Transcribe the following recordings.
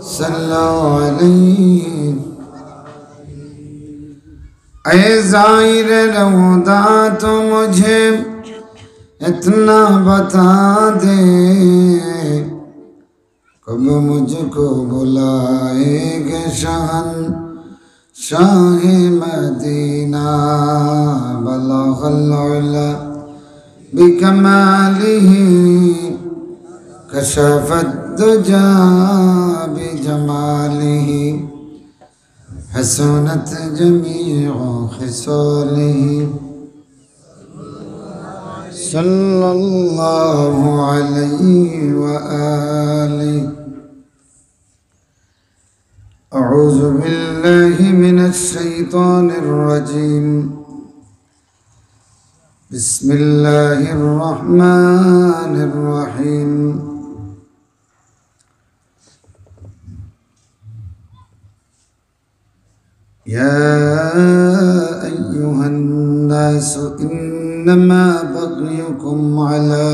सल्लल्लाहु अलैहि। ऐ ज़ाहिर रौदा तो मुझे इतना बता दे, कब मुझको बुलाएगे शाह मदीना। बलगल उला बिकमालिही कशफत दुजा बिजमालिही हसनत जमीउ खिसालिही। सल्लल्लाहु अलैहि व आलिहि। अऊज़ु बिल्लाहि मिनश शैतानिर रजीम। बिस्मिल्लाहिर रहमानिर रहीम। या अय्युहन नास इन्नमा बग़युकुम अला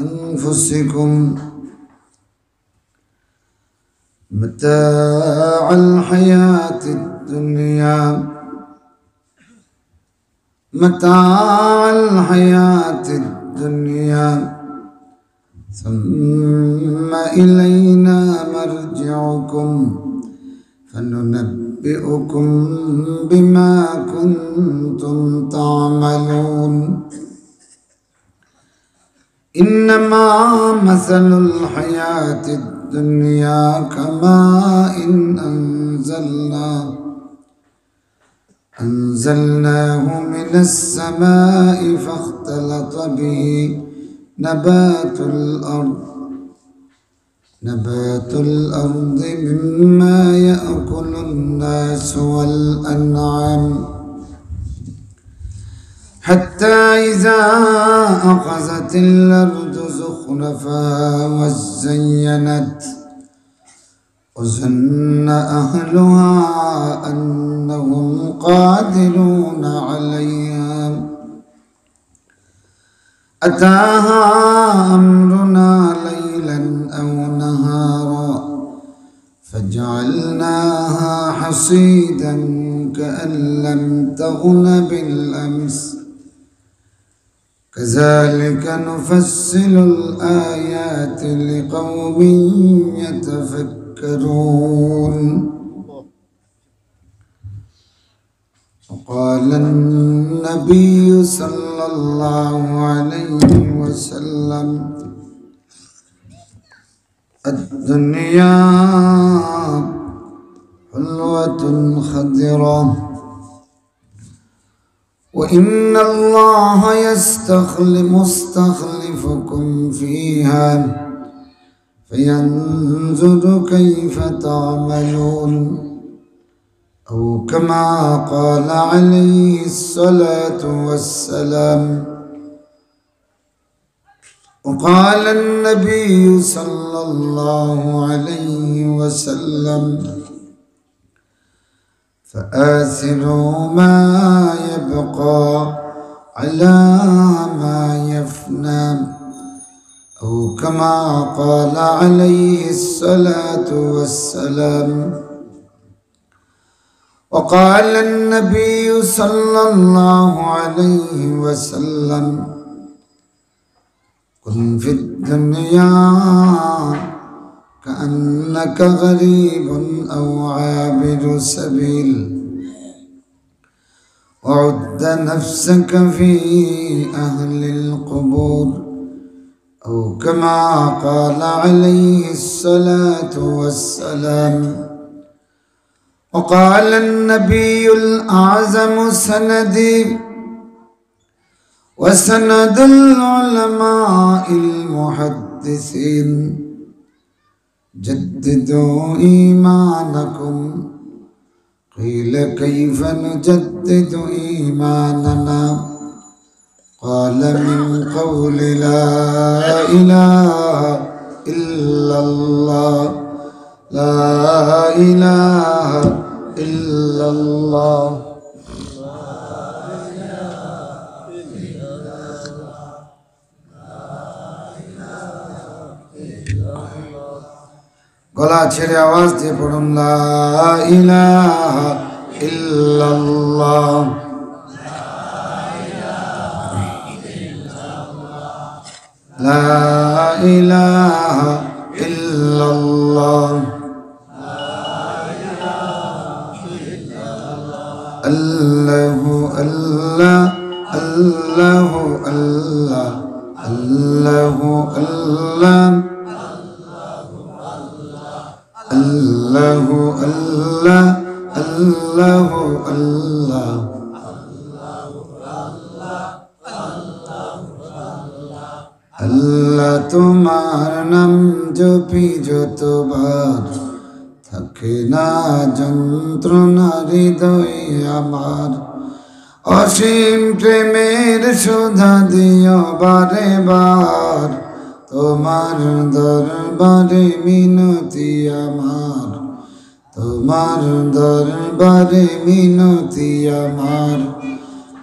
अनफुसिकुम मताअल हयातिद दुनिया मताअल हयातिद दुनिया सुम्मा इलैना मर्जिउकुम फनुनब्बिउकुम बिमा कुंतुम तामलून। इन्नमा मसलुल हयातिद दुनिया कमाइन अंज़लनाहु मिनस समाई फ़ख्तलत बिही नबातुल अर्द मिम्मा यअकुलुन नास वल अनआम हत्ता इज़ा अख़ज़तिल अर्दु ज़ुख़्रुफ़हा वज़य्यनत वज़न्न अहलुहा अन्नहुम क़ादिरून अलैहा अताहा अम्रुना लैलन औ नहारा फजअलनाहा हसीदन कअन लम तग़न बिलअम्स कज़ालिक नुफ़स्सिलुल आयाति लिक़ौमिन यतफ़क्करून। क़ाल अन्नबिय्यु सल्लल्लाहु अलैहि वसल्लम अद्दुनिया हुल्वतुन ख़दिरा व इन्नल्लाह मुस्तख़लिफ़ुकुम फ़ीहा फ़यंज़ुरु कैफ़ तअमलून। औ कमा क़ाल अलैहिस्सलातु वस्सलाम। वक़ाल अन्नबिय्यु सल्लल्लाहु अलैहि वसल्लम फ़आसिरू मा यबक़ा अला मा यफ़ना। औ कमा क़ाल अलैहिस्सलातु वस्सलाम। वक़ाल अन्नबिय्यु सल्लल्लाहु अलैहि वसल्लम कुन फ़िद दुनिया कअन्नक ग़रीबुन औ आबिरु सबील वउद्द नफ़्सक फ़ी अहलिल क़ुबूर। औ कमा क़ाल अलैहिस्सलातु वस्सलाम। वक़ाल अन्नबियुल आज़मु सनदी व सनदुल उलमाइल मुहद्दिसीन जद्दिदू ईमानकुम। क़ील कैफ़ नुजद्दिदु ईमानना। क़ाल मिन क़ौलि ला इलाहा इल्लल्लाह ला इलाहा इल्लल्लाह। গলা ছেড়ে আওয়াজ দিয়ে পড়ুন লা ইলাহা ইল্লাল্লাহ। লা ইলাহা ইল্লাল্লাহ। আল্লাহু আল্লাহ আল্লাহু আল্লাহ আল্লাহু আল্লাহ আল্লাহু আল্লাহ আল্লাহু আল্লাহ। আল্লাহ তোমার নাম জপি যতবার, থাকে না যন্ত্রণা হৃদয়ে আমার। অসীম প্রেমের সুধা দিও বারে বার, তোমার দরবারে মিনতি আমার। তোমার দরবারে মিনতি আমার।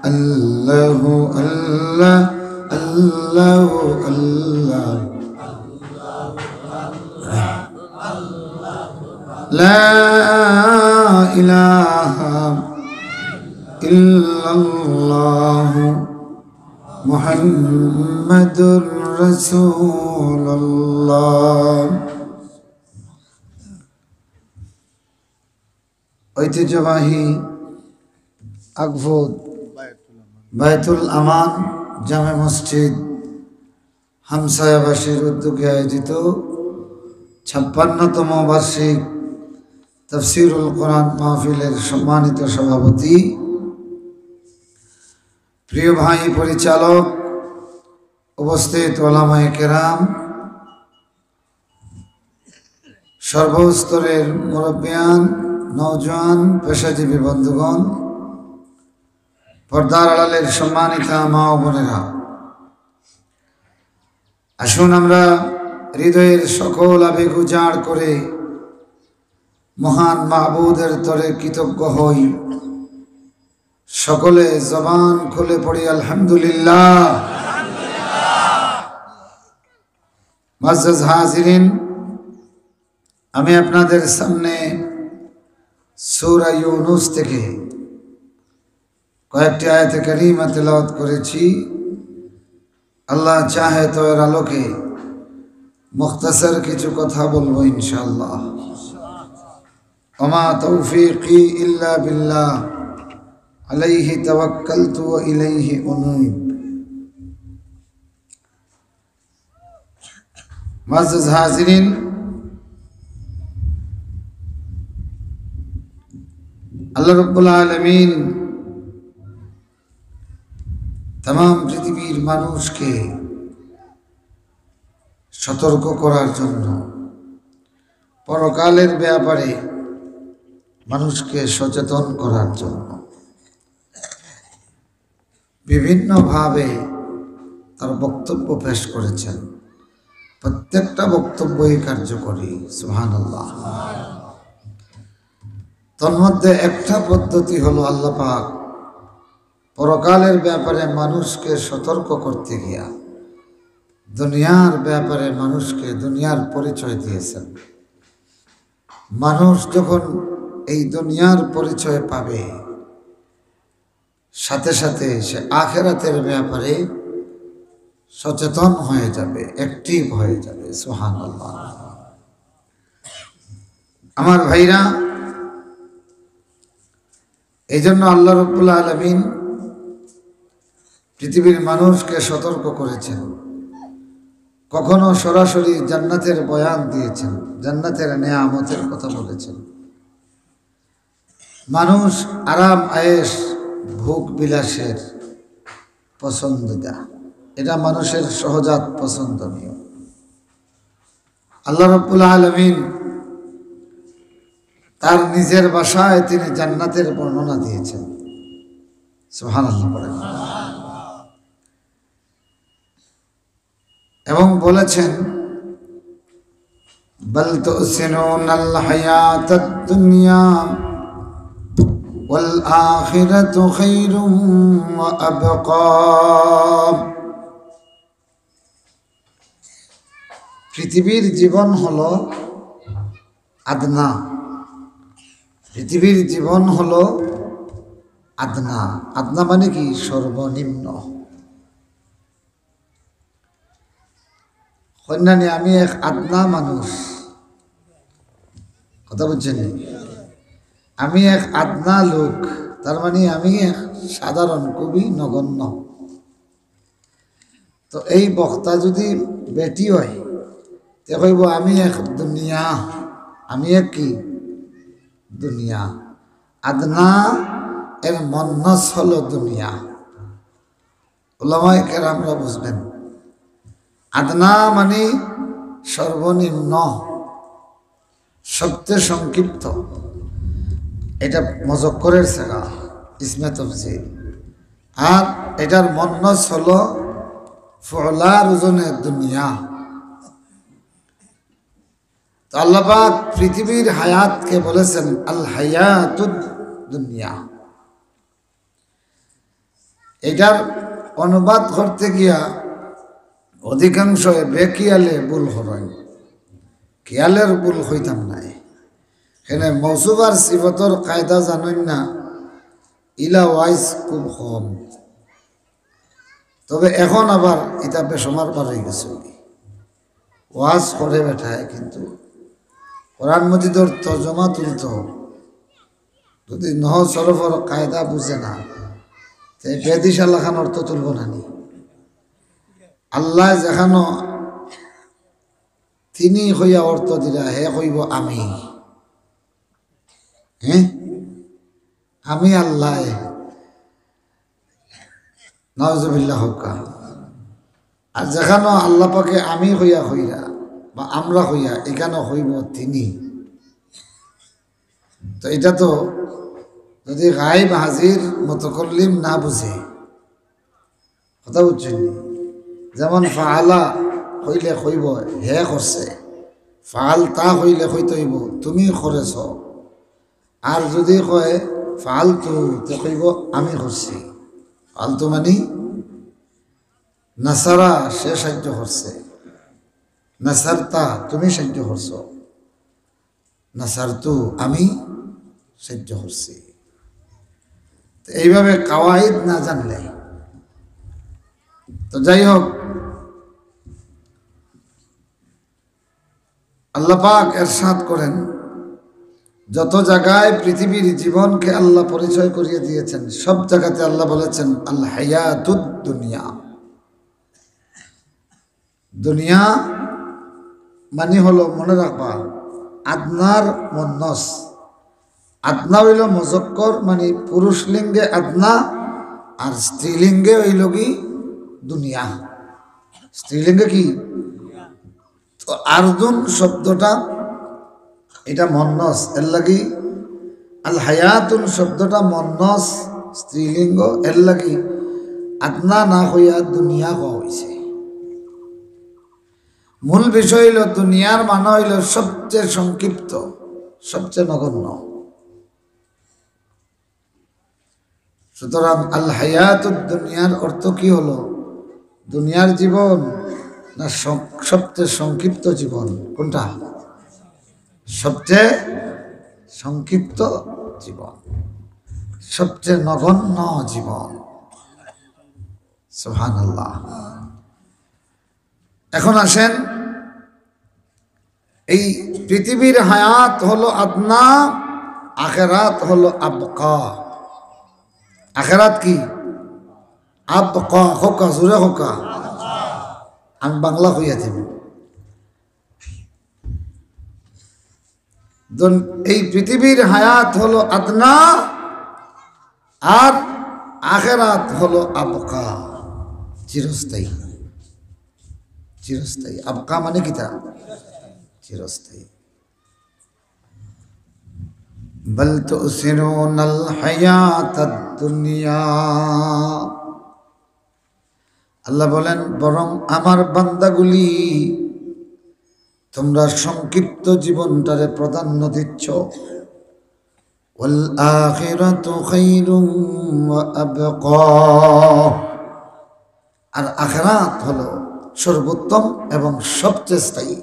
আল্লাহু আল্লাহ আল্লাহু আল্লাহ। লা ইলাহা ইল্লাল্লাহ মুহাম্মাদুর রাসূলুল্লাহ। ঐতিহ্যবাহী আকভোদ বায়তুল আমান জামে মসজিদ হামসায়াবাসীর উদ্যোগে আয়োজিত 56তম বার্ষিক তাফসীরুল কোরআন মাহফিলের সম্মানিত সভাপতি, প্রিয় ভাই পরিচালক, উপস্থিত ওলামায়ে কেরাম, সর্বস্তরের মুরব্বিয়ান, নওজোয়ান, পেশাজীবী বন্ধুগণ, পর্দার আড়ালের সম্মানিতা মা ও বোনেরা, আসুন আমরা হৃদয়ের সকল আবেগ উজাড় করে মহান মাহবুদের তরে কৃতজ্ঞ হই। সকলে জবান খুলে পড়ি আলহামদুলিল্লাহ। মুআজ্জাজ হাজিরিন, আমি আপনাদের সামনে সূরা ইউনূস থেকে কয়েকটি আয়াতে কারিমা তেলাওয়াত করেছি। আল্লাহ চাহে তো এর আলোকে মুখতাসার কিছু কথা বলবো ইনশাআল্লাহ। ওমা তৌফিকি ইল্লা বিল্লাহ আলাইহি তাওয়াক্কালতু ওয়া ইলাইহি উনীব। মুআজ্জাজ হাজিরিন, আল্লাহ রাব্বুল আলামিন तमाम পৃথিবীর মানুষকে সতর্ক করার জন্য, পরকালের ব্যাপারে মানুষকে সচেতন করার জন্য বিভিন্নভাবে তার বক্তব্য পেশ করেছেন। প্রত্যেকটা বক্তব্যই কার্যকরী, সুবহানাল্লাহ। তন্মধ্যে একটা পদ্ধতি হলো আল্লাহ পাক পরকালের ব্যাপারে মানুষকে সতর্ক করতে গিয়া দুনিয়ার ব্যাপারে মানুষকে দুনিয়ার পরিচয় দিয়েছেন। মানুষ যখন এই দুনিয়ার পরিচয় পাবে, সাথে সাথে সে আখিরাতের ব্যাপারে সচেতন হয়ে যাবে, অ্যাক্টিভ হয়ে যাবে। সুবহানাল্লাহ। আমার ভাইরা, এই জন্য আল্লাহ রাব্বুল আলামিন পৃথিবীর মানুষকে সতর্ক করেছেন। কখনো সরাসরি জান্নাতের বয়ান দিয়েছেন, জান্নাতের নেয়ামতের কথা বলেছেন। মানুষ আরাম আয়েশ ভোগ বিলাসের পছন্দটা, এটা মানুষের সহজাত পছন্দনীয়। আল্লাহ রাব্বুল আলামিন তার নিজের ভাষায় তিনি জান্নাতের বর্ণনা দিয়েছেন। সুবহানাল্লাহ বলেন। এবং বলেছেন বাল তুসিনুনাল হায়াতাদ দুনিয়া ওয়াল আখিরাতু খায়রুম ওয়া আবকা। পৃথিবীর জীবন হলো আদনা। পৃথিবীর জীবন হলো আদনা। আদনা মানে কি? সর্বনিম্ন। কন্যানি আমি এক আদনা মানুষ, কথা বলছেন? আমি এক আদনা লোক, তার মানে আমি এক সাধারণ, খুবই নগণ্য। তো এই বক্তা যদি বেটি হয় তে কইব আমি এক দুনিয়া, আমি এক কি? দুনিয়া। আদনা এর মন্নস হলো দুনিয়া। উলামায়ে কেরামরা বুঝবেন, আদনা মানে সর্বনিম্ন, সবচেয়ে সংক্ষিপ্ত। এটা মজক্করের সেগা, ইসমে তফজিল। আর এটার মন্নস হলো ফুলার ওজনে দুনিয়া। তো আল্লাহ পাক পৃথিবীর হায়াতকে বলেছেন আল হায়াতুদ দুনিয়া। এটার অনুবাদ করতে গিয়া অধিকাংশ বেকিয়ালে ভুল হয়, খেয়ালের ভুল হইতাম নাই। এখানে মৌসুফার সিফতর কায়দা জানেন না, ইলা ওয়াইজ খুব কম। তবে এখন আবার এটা বেসমার পার হয়ে গেছে, ওয়াজ করে বেঠায়, কিন্তু কোরআন মজিদর তর্জমা তুলত যদি নহ সরফর কায়দা বুঝে না, বেদিস আল্লাহ খান অর্থ তুলব না নি। আল্লাহ যেখানো তিনি হইয়া অর্থ দিলা, হে কইব আমি। হ্যাঁ, আমি আল্লাহ, নাউজুবিল্লাহ হকা। আর যেখানো আল্লাহ পাকে আমি হইয়া হইয়া বা আমরা হইয়া, এখানে হইব তিনি। তো এটা তো যদি গায়েব হাজির মুতাকাল্লিম না বুঝে, কথা বুঝছেন? যেমন ফাআলা হইলে কইব হে করছে, ফাল তা হইলে কইতে হইব তুমি করেছ। আর যদি কয় ফালতু, তো কইব আমি করছি। ফালতু মানে নাসারা, সে সাহায্য করছে। নাসারতা, তুমি সাহায্য করছ। নাসারতু, আমি সাহায্য করছি। এইভাবে কাওয়াইদ না জানলে তো যাই হোক, আল্লাহ পাক ইরশাদ করেন, যত জায়গায় পৃথিবীর জীবনকে আল্লাহ পরিচয় করিয়ে দিয়েছেন, সব জায়গাতে আল্লাহ বলেছেন আল হায়াতুদ দুনিয়া। দুনিয়া মানে হলো, মনে রাখবা, আদনার মন্নস। আদনা হইল মজক্কর, মানে পুরুষ লিঙ্গে আদনা, আর স্ত্রীলিঙ্গে হইল কি? দুনিয়া। স্ত্রীলিঙ্গে কি? তো আরদুন শব্দটা এটা মন্নস, এর লাগি আল হায়াতুন শব্দটা মন্নস, স্ত্রীলিঙ্গ, এর লাগি আদনা না হইয়া দুনিয়া হওয়া হয়েছে। মূল বিষয় হইল দুনিয়ার মানে হইল সবচেয়ে সংক্ষিপ্ত, সবচেয়ে নগণ্য। সুতরাং আল হায়াতুদ দুনিয়ার অর্থ কি হলো? দুনিয়ার জীবন না সবচেয়ে সংক্ষিপ্ত জীবন? কোনটা? সবচেয়ে সংক্ষিপ্ত জীবন, সবচেয়ে নগণ্য জীবন। সুবহানাল্লাহ। এখন আসেন, এই পৃথিবীর হায়াত হলো আদনা, আখেরাত হলো আবকা। আখেরাত কি? আবকা। হোকা, জোরে হোকা। আমি বাংলা হইয়া দেব। এই পৃথিবীর হায়াত হলো আদনা, আর আখেরাত হলো আবকা, চিরস্থায়ী। চিরস্থায়ী। আবকা মানে কি? তা চিরস্থায়ী। বল তুসিরুনাল হায়াতাদ দুনিয়া, আল্লাহ বলেন বরং আমার বান্দাগুলি তোমরা সংক্ষিপ্ত জীবনটারে প্রাধান্য দিচ্ছ। ওয়াল আখিরাতু খায়রুম ওয়া আবকা, আর আখিরাত হলো সর্বোত্তম এবং সবচেয়ে স্থায়ী।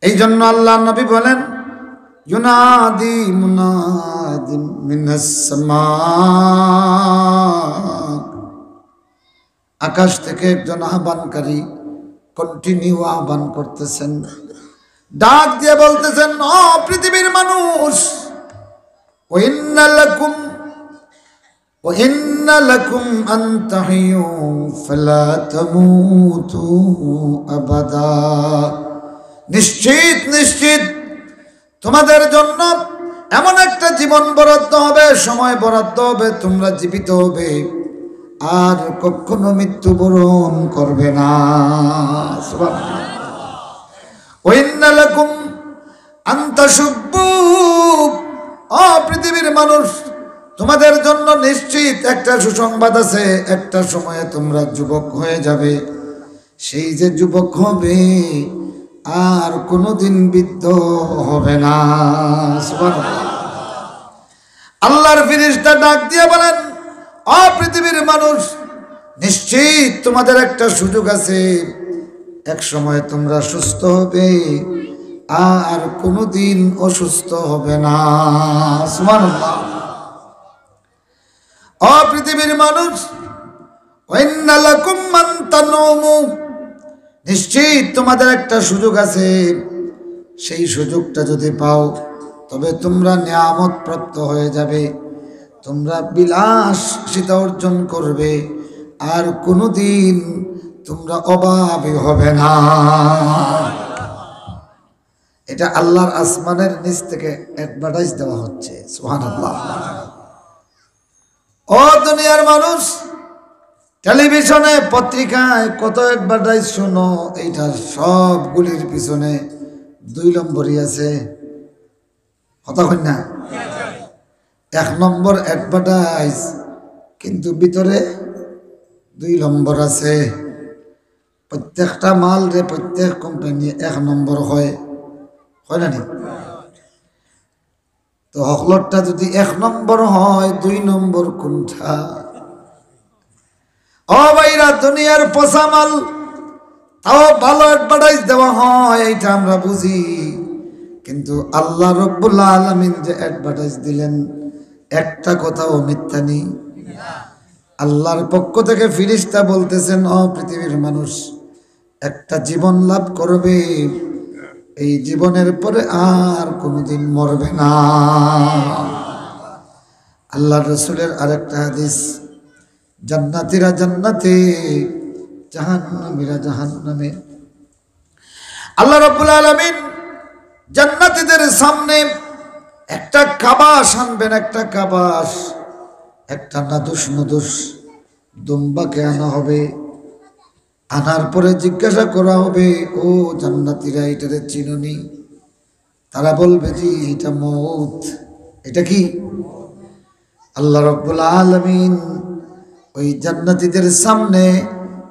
এই জন্য আল্লাহ নবী বলেন, ইউনাদি মুনাদিম মিনাস সামা, আকাশ থেকে একজন আহ্বানকারী কন্টিনিউ আহ্বান করতেছেন, ডাক দিয়ে বলতেছেন, ও পৃথিবীর মানুষ, ওয়াইন্না লাকুম আন তাহিয়ু ফালা তামুতু আবাদা, নিশ্চিত নিশ্চিত তোমাদের জন্য এমন একটা জীবন বরাদ্দ হবে, সময় বরাদ্দ হবে, তোমরা জীবিত হবে আর কখনো মৃত্যুবরণ করবে না। সুবহানাল্লাহ। ওয়াইন্না লাকুম আন তাশুব্বু, ও পৃথিবীর মানুষ, তোমাদের জন্য নিশ্চিত একটা সুসংবাদ আছে, একটা সময়ে তোমরা যুবক হয়ে যাবে, সেই যে যুবক হবে আর কোনোদিন বৃদ্ধ হবে না। সুবহানাল্লাহ। আল্লাহর ফেরেশতা ডাক দিয়ে বলেন, ও পৃথিবীর মানুষ, নিশ্চিত তোমাদের একটা সুযোগ আছে, এক সময় তোমরা সুস্থ হবে আর কোনোদিন অসুস্থ হবে না। সুবহানাল্লাহ। ও পৃথিবীর মানুষ, ওয়াইন্না লাকুম মান তানুমু, নিশ্চিত তোমাদের একটা সুযোগ আছে, সেই সুযোগটা যদি পাও তবে তোমরা নিয়ামত প্রাপ্ত হয়ে যাবে, তোমরা বিলাসিতা অর্জন করবে আর কোনোদিন তোমরা অভাবী হবে না। এটা আল্লাহর আসমানের নিচ থেকে অ্যাডভার্টাইজ দেওয়া হচ্ছে। সুবহানাল্লাহ। ও দুনিয়ার মানুষ, টেলিভিশনে পত্রিকায় কত অ্যাডভার্টাইজ শোনো, এইটার সবগুলির পিছনে 2 নম্বরই আছে। কথা কই না? 1 নম্বর অ্যাডভার্টাইজ, কিন্তু ভিতরে 2 নম্বর আছে। প্রত্যেকটা মাল রে প্রত্যেক কোম্পানি 1 নম্বর হয় না নি? তো হকলটটা যদি 1 নম্বর হয়, 2 নম্বর কোনটা? ও ভাইরা, দুনিয়ার পচা মাল তাও ভালো অ্যাডভার্টাইজ দেওয়া হয়, এইটা আমরা বুঝি, কিন্তু আল্লাহ রব্বুল আলামিন যে অ্যাডভার্টাইজ দিলেন, একটা কথাও মিথ্যা নেই। আল্লাহর পক্ষ থেকে ফেরেশতা বলতেছেন, ও পৃথিবীর মানুষ, একটা জীবন লাভ করবে, এই জীবনের পরে আর কোনোদিন মরবে না। আল্লাহর রাসূলের আরেকটা হাদিস, জান্নাতীরা জান্নাতে, জাহান্নামীরা জাহান্নামে। আল্লাহ রাব্বুল আলামিন জান্নাতীদের সামনে একটা কাবাস আনবেন, একটা কাবাস, একটা নাদুস দুম্বাকে আনা হবে। আনার পরে জিজ্ঞাসা করা হবে, ও জান্নাতীরা, এটারে চিনুনি? তারা বলবে, জি, এটা মউত। এটা কি? আল্লাহ রাব্বুল আলামিন ওই জান্নাতীদের সামনে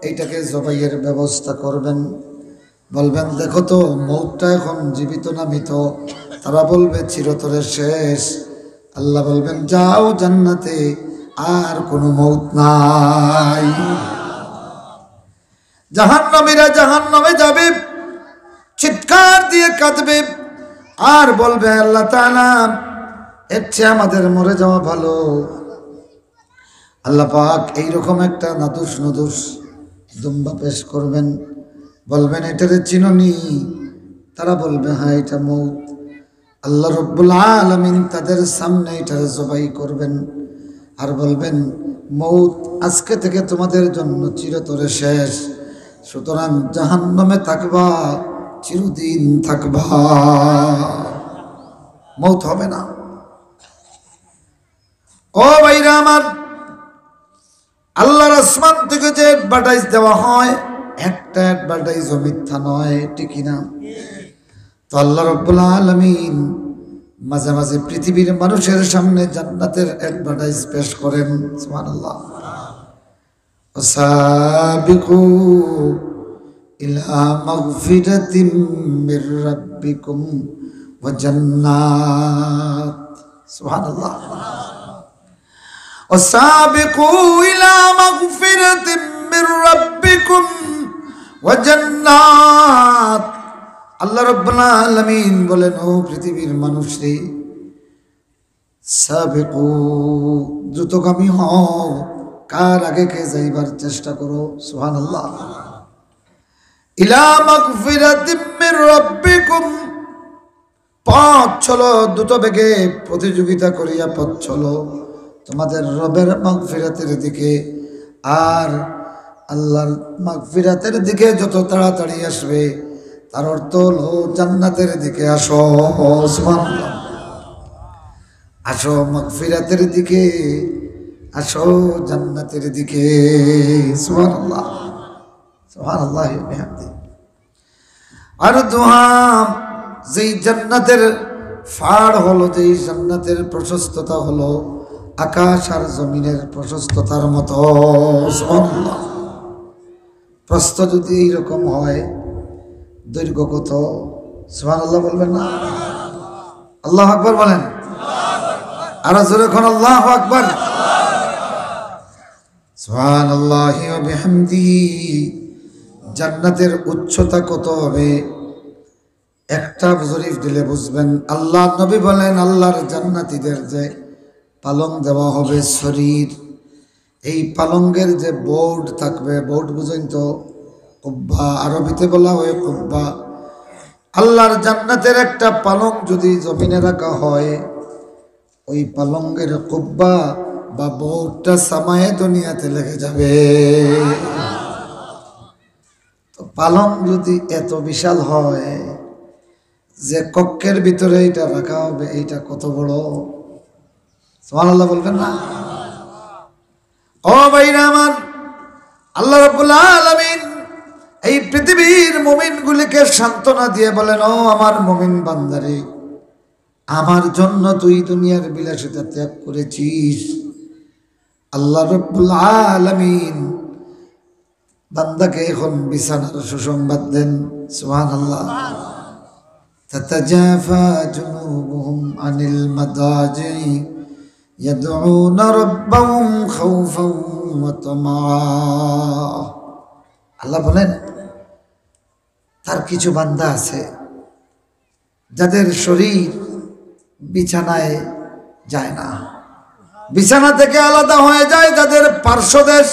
এইটাকে জবাইয়ের ব্যবস্থা করবেন, বলবেন, দেখো তো মউতটা এখন জীবিত না মৃত? তারা বলবে, চিরতরে শেষ। আল্লাহ বলবেন, যাও জান্নাতে, আর কোনো মউত নাই। জাহান্নামীরা জাহান্নামে যাবে, চিৎকার দিয়ে কাঁদবে আর বলবে, আল্লাহ তাআলা, এর চেয়ে আমাদের মরে যাওয়া ভালো। আল্লাহ পাক এইরকম একটা নাদুস দুম্বা পেশ করবেন, বলবেন, এটারে চিনুনি? তারা বলবে, হ্যাঁ, এটা মউত। আল্লাহ রব্বুল আলামিন তাদের সামনে এটারে জবাই করবেন আর বলবেন, মউত আজকে থেকে তোমাদের জন্য চিরতরে শেষ, সুতরাং জাহান্নামে থাকবা, চিরদিন থাকবা, মউত হবে না। ও ভাইরা আমার, আল্লাহর আসমান থেকে যে অ্যাডভার্টাইজ দেওয়া হয়, একটা অ্যাডভার্টাইজও মিথ্যা নয়, ঠিক না? তো আল্লাহ রাব্বুল আলামিন মাঝে মাঝে পৃথিবীর মানুষের সামনে জান্নাতের অ্যাডভার্টাইজ পেশ করেন। সুবহানাল্লাহ। ওয়াসাবিকু ইলা মাগফিরাতিম মির রাব্বিকুম ওয়া জান্নাত। সুবহানাল্লাহ। ওয়াসাবিকু ইলা মাগফিরাতিম মির রাব্বিকুম ওয়া জান্নাত। আল্লাহ রাব্বুল আলামিন বলেন, ও পৃথিবীর মানুষরে, সাবিকু, দ্রুতগামী হও, কার আগে কে যাইবার চেষ্টা করো। সুবহানাল্লাহ। ইলা মাগফিরাতিম মির রাব্বিকুম, পথ চলো দ্রুত বেগে, প্রতিযোগিতা করিয়া পথ চলো তোমাদের রবের মাগফিরাতের দিকে। আর আল্লাহর মাগফিরাতের দিকে যত তাড়াতাড়ি আসবে তার অর্থ হলো জান্নাতের দিকে আসো। সুবহানাল্লাহ। আসো মাগফিরাতের দিকে, আসো জান্নাতের দিকে। সুবহানাল্লাহ, সুবহানাল্লাহ ওয়া বিহামদিহি। আর দুহাম, যেই জান্নাতের ফাড় হলো, যেই জান্নাতের প্রশস্ততা হলো আকাশ আর জমিনের প্রশস্ততার মতো। সুবহানাল্লাহ। প্রস্থ যদি এইরকম হয়, দৈর্ঘ্য কত? সুবহানাল্লাহ বলবেন না? আল্লাহু আকবার বলেন। আর জোরে কোন আল্লাহু আকবার। সুবহানাল্লাহি ওয়া বিহামদিহি। জান্নাতের উচ্চতা কত হবে একটা জরিফ দিলে বুঝবেন। আল্লাহ নবী বলেন, আল্লাহর জান্নাতীদের যে পালং দেওয়া হবে শরীর, এই পালঙ্গের যে বোর্ড থাকবে, বোর্ড বুঝেন তো, কুব্বা, আরবিতে বলা হয় কুব্বা। আল্লাহর জান্নাতের একটা পালং যদি জমিনে রাখা হয়, ওই পালঙ্গের কুব্বা বা বোর্ডটা সামায়ে দুনিয়াতে লেগে যাবে। তো পালং যদি এত বিশাল হয় যে কক্ষের ভিতরে এটা রাখা হবে, এইটা কত বড়। সুবহানাল্লাহ বলবেন না? ও ভাইরা আমার, আল্লাহ রাব্বুল আলামিন এই পৃথিবীর মুমিনগুলিকে সান্ত্বনা দিয়ে বলেন, ও আমার মুমিন বান্দারে, আমার জন্য তুই দুনিয়ার বিলাসিতা ত্যাগ করেছিস। আল্লাহ রাব্বুল আলামিন বান্দাকে এখন বিছানার সুসংবাদ দেন। সুবহানাল্লাহ। তাতাজাফা জুনুবুহুম আনিল মাদাজি ইয়াদউনা রাব্বাহুম খাউফান ওয়া তামা। আল্লাহ বলেন, তার কিছু বান্দা আছে যাদের শরীর বিছানায় যায় না, বিছানা থেকে আলাদা হয়ে যায়, যাদের পার্শ্বদেশ।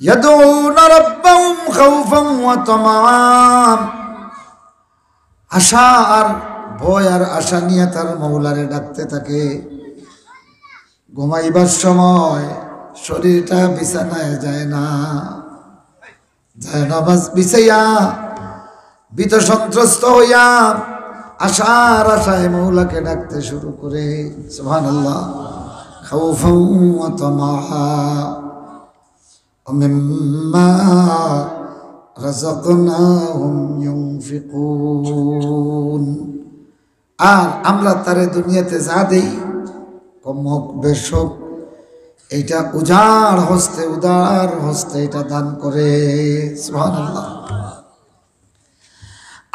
ইয়াদউনা রাব্বাহুম খাউফান ওয়া তামা, আশা আর ভয় আর আশা নিয়ে তার মওলারে ডাকতে থাকে। ঘুমাইবার সময় শরীরটা বিছানায় যায় না, যায় নামাজ বিছাইয়া ভীত সন্ত্রস্ত হইয়া আশার আশায় মওলাকে ডাকতে শুরু করে। সুবহানাল্লাহ। খাউফান ওয়া তামাআ ওয়া মিম্মা রাযাকনাহুম ইউনফিকুন। আর আমরা তারে দুনিয়াতে যা দেই, কম হোক বেশ হোক, এইটা উজাড় হস্তে, উদার হস্তে এটা দান করে। সুবহানাল্লাহ।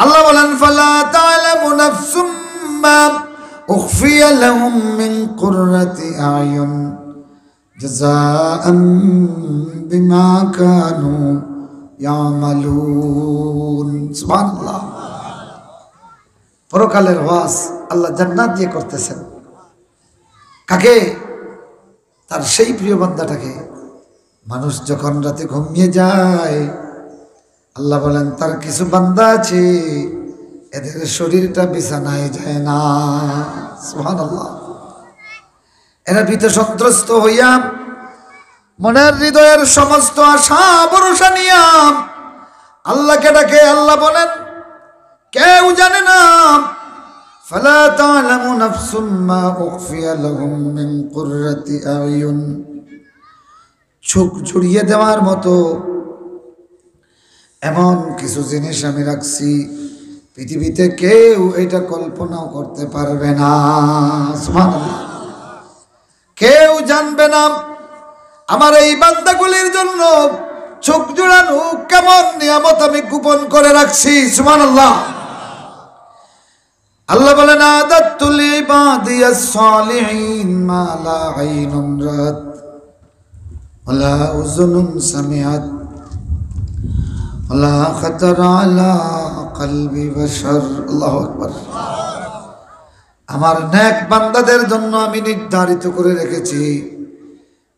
আল্লাহ বলেন, ফালা তা'লামু নাফসুম মা উখফিয়া লাহুম মিন কুররাতি আ'য়ুন জাযাআন বিমা কানু ইয়ামালুন। সুবহানাল্লাহ। পরকালের ওয়াজ আল্লাহ জান্নাত দিয়ে করতেছেন। কাকে? তার সেই প্রিয় বান্দাটাকে। মানুষ যখন রাতে ঘুমিয়ে যায়, আল্লাহ বলেন তার কিছু বান্দা আছে এদের শরীরটা বিছানায় যায় না। সুবহানাল্লাহ। এরা ভীত সন্ত্রস্ত হইয়া মনের হৃদয়ের সমস্ত আশা ভরসা নিয়া আল্লাহকে ডাকে। আল্লাহ বলেন, কেউ জানে না, ফালা তা'লামু নাফসুম মা উখফিয়া লাহুম মিন কুররাতি আ'য়ুন, চোখ জুড়িয়ে দেওয়ার মতো এমন কিছু জিনিস আমি রাখছি, পৃথিবীতে কেউ এটা কল্পনাও করতে পারবে না। সুবহানাল্লাহ। কেউ জানবে না আমার এই বান্দাগুলির জন্য চোখ জুড়ানো কেমন নিয়ামত আমি গোপন করে রাখছি। সুবহানাল্লাহ। আল্লাহ বলেন, আদাতু লিবাদিয়াস সালিহিন মা লা আইনুন রাত ওয়া লা উযুনুন সামিআত লা খাতারা আলা কলবি বাশার। আল্লাহু আকবার। আমার নেক বান্দাদের জন্য আমি নির্ধারিত করে রেখেছি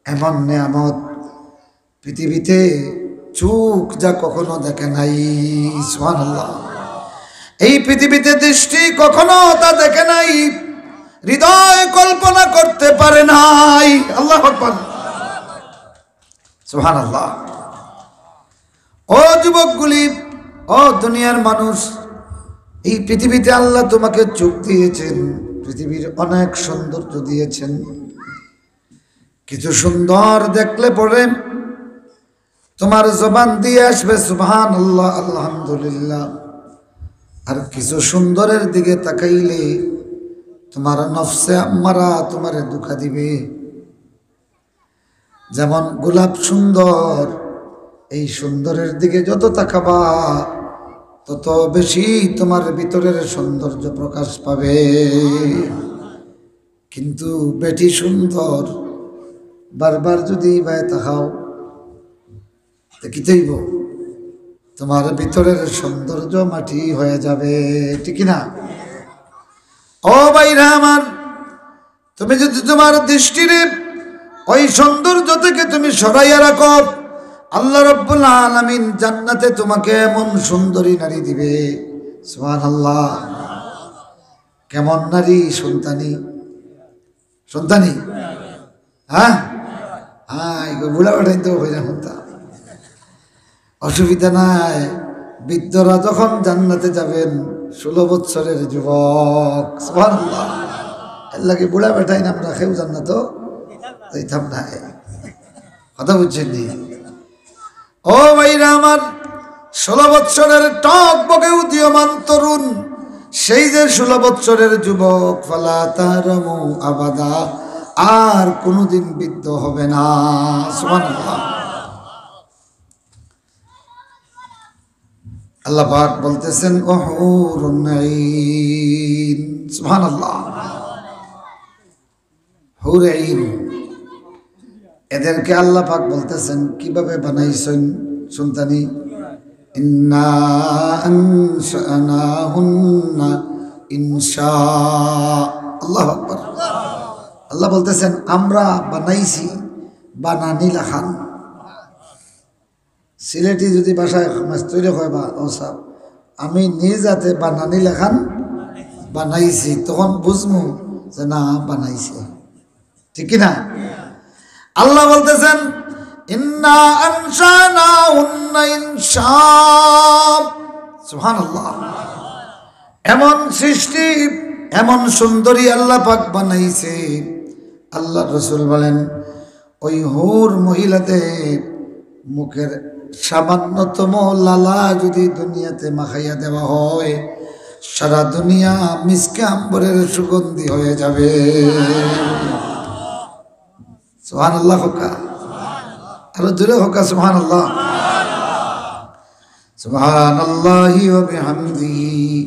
এমন নিয়ামত পৃথিবীতে চোখ যা কখনো দেখে নাই। সুবহানাল্লাহ। এই পৃথিবীতে দৃষ্টি কখনো তা দেখে নাই, হৃদয় কল্পনা করতে পারে নাই। আল্লাহু আকবার। সুবহানাল্লাহ। ও যুবকগুলি, ও দুনিয়ার মানুষ, এই পৃথিবীতে আল্লাহ তোমাকে চোখ দিয়েছেন, পৃথিবীর অনেক সৌন্দর্য দিয়েছেন। কিছু সুন্দর দেখলে পরে তোমার জবান দিয়ে আসবে সুবহানাল্লাহ, আলহামদুলিল্লাহ। আর কিছু সুন্দরের দিকে তাকাইলে তোমার নফসে আম্মারা তোমারে দুঃখা দিবে। যেমন গোলাপ সুন্দর, এই সুন্দরের দিকে যত তাকাবা তত বেশি তোমার ভিতরের সৌন্দর্য প্রকাশ পাবে। কিন্তু বেটি সুন্দর, বারবার যদি ভাই তাকাও দেখিতেইব তোমার ভিতরের সৌন্দর্য মাটি হয়ে যাবে, ঠিক না? ও ভাইরা আমার, তুমি যদি তোমার দৃষ্টিরে ওই সৌন্দর্য থেকে তুমি সরাইয়া রাখো, আল্লাহ রাব্বুল আলামিন জান্নাতে তোমাকে এমন সুন্দরী নারী দিবে। সুবহানাল্লাহ। কেমন নারী? সন্তানী। সন্তানী? হ্যাঁ হ্যাঁ, বুড়া বেটাই তো হয়ে না, অসুবিধা নাই। বৃদ্ধরা যখন জান্নাতে যাবেন 16 বৎসরের যুবক। সুবহানাল্লাহ। এর লাগে বুড়া বেটাই নাম রাখেও জান্নাত যাইতাম না। কথা বুঝছেন নি? ও ভাইরা আমার, 16 বৎসরের টক বকে উদীয়মান তরুণ, সেই যে 16 বৎসরের যুবক, ফালা তারামু আবাদা, আর কোনোদিন বৃদ্ধ হবে না। সুবহানাল্লাহ। আল্লাহ পাক বলতেছেন ওহুরুন আইন। সুবহানাল্লাহ। হুর আইন, এদেরকে আল্লাহ পাক বলতেছেন কিভাবে বানাইছেন সন্তানী। ইন্না আনশানাহুন্না ইনশা। আল্লাহু আকবার। আল্লাহ বলতেছেন আমরা বানাইছি, বানানি লাখান। সিলেটি যদি ভাষায় তৈরি হয় বা ওসব, আমি নিজ হাতে বানানি লেখান বানাইছি, তখন বুঝবো যে না বানাইছে, ঠিক না? আল্লাহ বলতেছেন ইন্না আনশানাহুন্না ইনশা। সুবহানাল্লাহ। এমন সৃষ্টি, এমন সুন্দরী আল্লাহ পাক বানাইছে। আল্লাহ রাসূল বলেন ওই হুর মহিলাদের মুখের সামান্যতম লালা যদি দুনিয়াতে মাখাইয়া দেওয়া হয়, সারা দুনিয়া মিসকে আম্বরের সুগন্ধি হয়ে যাবে। সুবহানাল্লাহ হোকা, আরো জোরে হোকা সুবহানাল্লাহ। সুবহানাল্লাহি ওয়া বিহামদিহি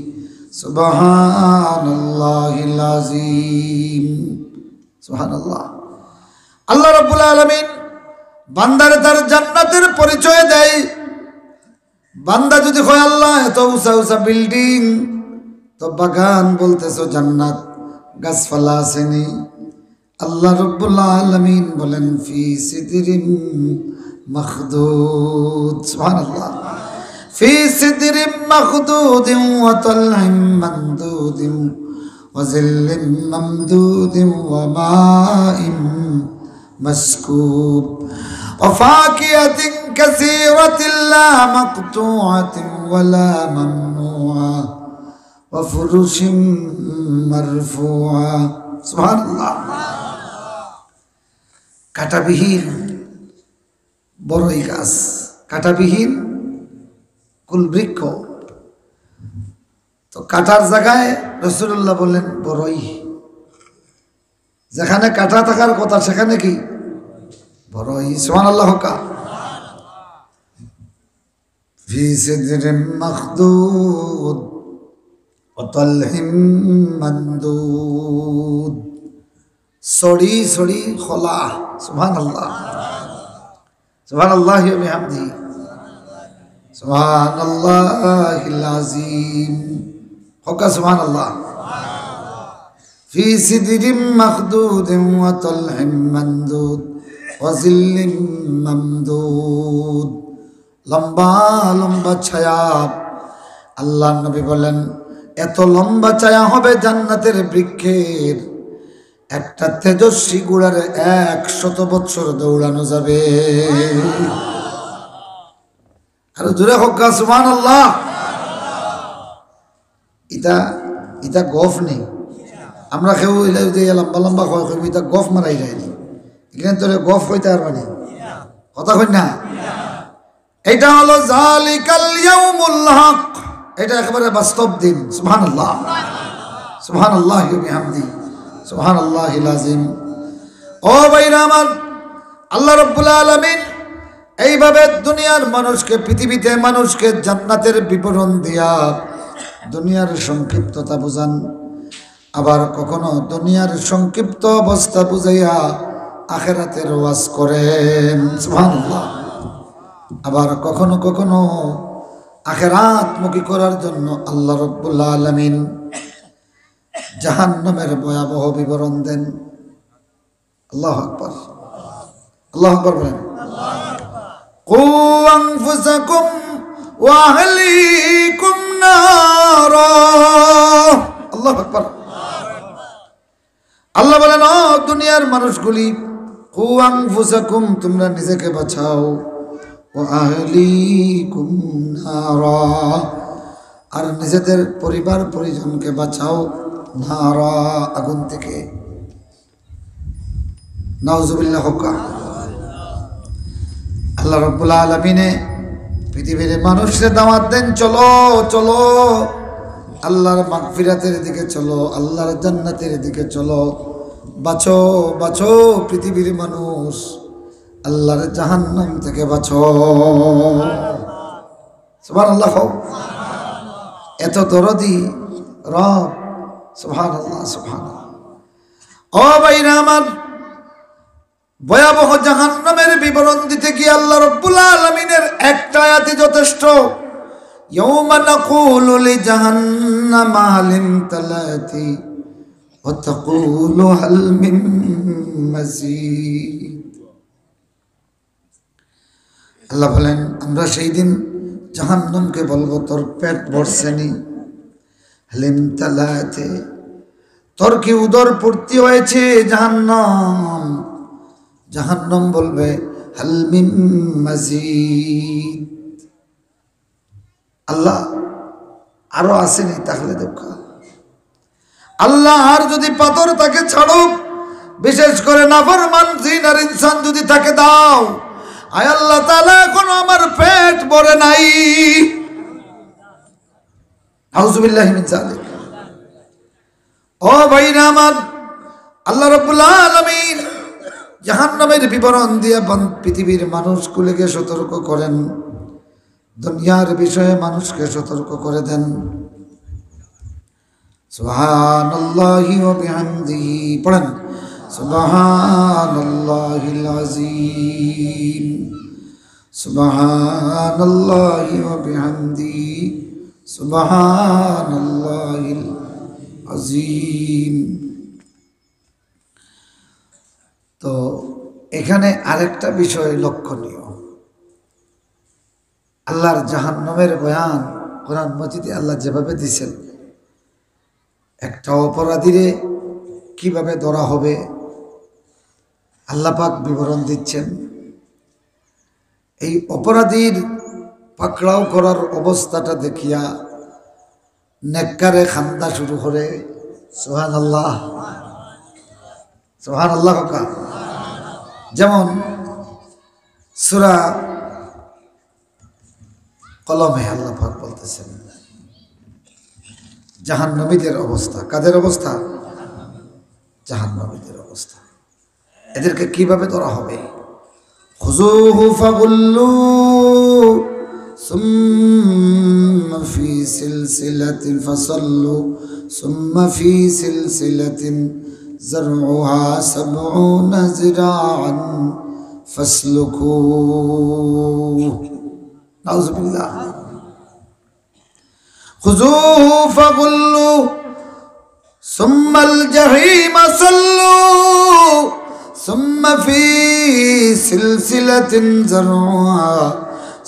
সুবহানাল্লাহিল আযীম। সুবহানাল্লাহ। আল্লাহ রাব্বুল আলামিন বান্দার তার জান্নাতের পরিচয় দেয়। বান্দা যদি কয় আল্লাহ এত উঁচা উঁচা বিল্ডিং, তো বাগান বলতেছো জান্নাত, গাছপালা আসেনি। আল্লাহ রাব্বুল আলামিন বলেন ফি সিদরিন মাখদুদ। সুবহানাল্লাহ। ফি সিদরিন মাখদুদিন ওয়া তালহিম মামদুদিন ওয়া জিল্লিন মামদুদিন ওয়া মাইন مسكوب وفاكهة كثيرة لا مقطوعة ولا ممنوعة وفرش مرفوعة. سبحان الله. কাটাবিহীন বড়ই গাছ, কাটাবিহীন কুলবৃক্ষ। তো কাটার জায়গায় রাসূলুল্লাহ বললেন বড়ই। যেখানে কাটা থাকার কথা সেখানে কি বড়ই। সুবহানাল্লাহ। কা ফি সিদরিন মাখদুদ ওয়া তালহিম মামদুদ। সড়ি সড়ি খোলা। সুবহানাল্লাহ। সুবহানাল্লাহি ওয়া বিহামদিহি সুবহানাল্লাহিল আযীম। হোকা সুবহানাল্লাহ। ফি সিদরিম মাখদুদিন ওয়া তালহিম মামদুদ ওয়া জিল্লিম মামদুদ। লম্বা লম্বা ছায়া। আল্লাহ নবী বলেন এত লম্বা ছায়া হবে জান্নাতের বৃক্ষের, একটা তেজস্বী ঘোড়ার 100 বছর দৌড়ানো যাবে। আর জোরে হোক সুবহানাল্লাহ। ইটা গফ নেই, আমরা কেউ লম্বা লম্বা ইটা গফ মারাই যায়নি, এখানে তোর গফ হইতে আর মানে কথা কই না। এটা হলো জালিকাল ইয়াউমুল হক, এটা একেবারে বাস্তব দিন। সুবহানাল্লাহ সুবহানাল্লাহি ওয়া বিহামদিহি সুবহানাল্লাহিল আযীম। ও ভাইরা আমার, আল্লাহ রাব্বুল আলামিন এইভাবে দুনিয়ার মানুষকে, পৃথিবীতে মানুষকে জান্নাতের বিবরণ দিয়া দুনিয়ার সংক্ষিপ্ততা বুঝান, আবার কখনো দুনিয়ার সংক্ষিপ্ত অবস্থা বুঝাইয়া আখিরাতের ওয়াজ করেন। সুবহানাল্লাহ। আবার কখনো কখনো আখিরাতমুখী করার জন্য আল্লাহ রাব্বুল আলামিন জাহান্নামের ভয়াবহ বিবরণ দেন। আল্লাহু আকবার, আল্লাহু আকবার বলেন। কু আনফুসাকুম ওয়া আহলিকুম নারা। আল্লাহু আকবার। আল্লাহ বলেন ও দুনিয়ার মানুষগুলি, কু আনফুসাকুম, তোমরা নিজেকে বাঁচাও, ওয়া আহলিকুম নারা, আর নিজেদের পরিবার পরিজনকে বাঁচাও নারা, আগুন থেকে। নাউজুবিল্লাহ। হোকা। আল্লাহ রাব্বুল আলামিনে পৃথিবীর মানুষকে দাওয়াত দেন, চলো চলো আল্লাহর মাগফিরাতের দিকে চলো, আল্লাহর জান্নাতের দিকে চলো, বাঁচো বাঁচো পৃথিবীর মানুষ, আল্লাহর জাহান্নাম থেকে বাঁচো। সুবহানাল্লাহ। এত দরদি রব। সুবহানাল্লাহ সুবহানাল্লাহ। ও ভাইরা আমার, ভয়াবহ জাহান্নামের বিবরণ দিতে গিয়ে আল্লাহ রাব্বুল আলামিনের একটা আয়াতই যথেষ্ট। ইয়াউমা নাকুলু লিজাহান্নামা হাল ইমতালাতি ওয়া তাকুলু হাল মিন মাজিদ। আল্লাহ বলেন আমরা সেই দিন জাহান্নামকে বলবো তোর পেট ভরছে নি, হাল ইমতালাতি, তোর কি উদর পূর্তি হয়েছে? জাহান্নাম জাহান্নাম বলবে হাল মিন মাজিদ। আল্লাহ আরো আসেনি, তাহলে দেখা আল্লাহ আর যদি পাথর তাকে ছাড়ো, বিশেষ করে নাফরমান জিন আর ইনসান যদি তাকে দাও, আয় আল্লাহ তাআলা এখন আমার পেট ভরে নাই। আউযুবিল্লাহি মিন যালিক। ও ভাইরা আমার, আল্লাহ রাব্বুল আলামিন জাহান্নামের বিবরণ দিয়ে পৃথিবীর মানুষগুলোকে সতর্ক করেন, দুনিয়ার বিষয়ে মানুষকে সতর্ক করে দেন। সুবহানাল্লাহি ওয়া বিহামদিহি, পড়েন সুবহানাল্লাহিল আযীম, সুবহানাল্লাহি ওয়া বিহামদিহি, সুবহানাল্লাহিল আযীম। তো এখানে আরেকটা বিষয় লক্ষণীয়, আল্লাহর জাহান্নামের বয়ান কোরআন মাজিদে আল্লাহ যেভাবে দিয়েছেন, একটা অপরাধীরে কিভাবে ধরা হবে আল্লাহ পাক বিবরণ দিচ্ছেন। এই অপরাধীর পাকড়াও করার অবস্থাটা দেখিয়া নেককারে খান্দা শুরু করে। সুবহানাল্লাহ সুবহানাল্লাহ। যেমন সূরা কলমে আল্লাহ পাক বলতেছেন জাহান্নামীদের অবস্থা। কাদের অবস্থা? জাহান্নামীদের অবস্থা। এদেরকে কিভাবে ধরা হবে? খুযুহু ফাগুল্লু সুম্মা ফি সিলসিলাতিন ফাসাল্লু সুম্মা ফি সিলসিলাতিন যারউহা ৭০ যিরাআন ফাসলুকু। নাউযুবিল্লাহ। খুযূহু ফাগুল্লু সুম্মাল জাহিমা সাল্লু সুম্মা ফি সিলসিলাতিন যারউহা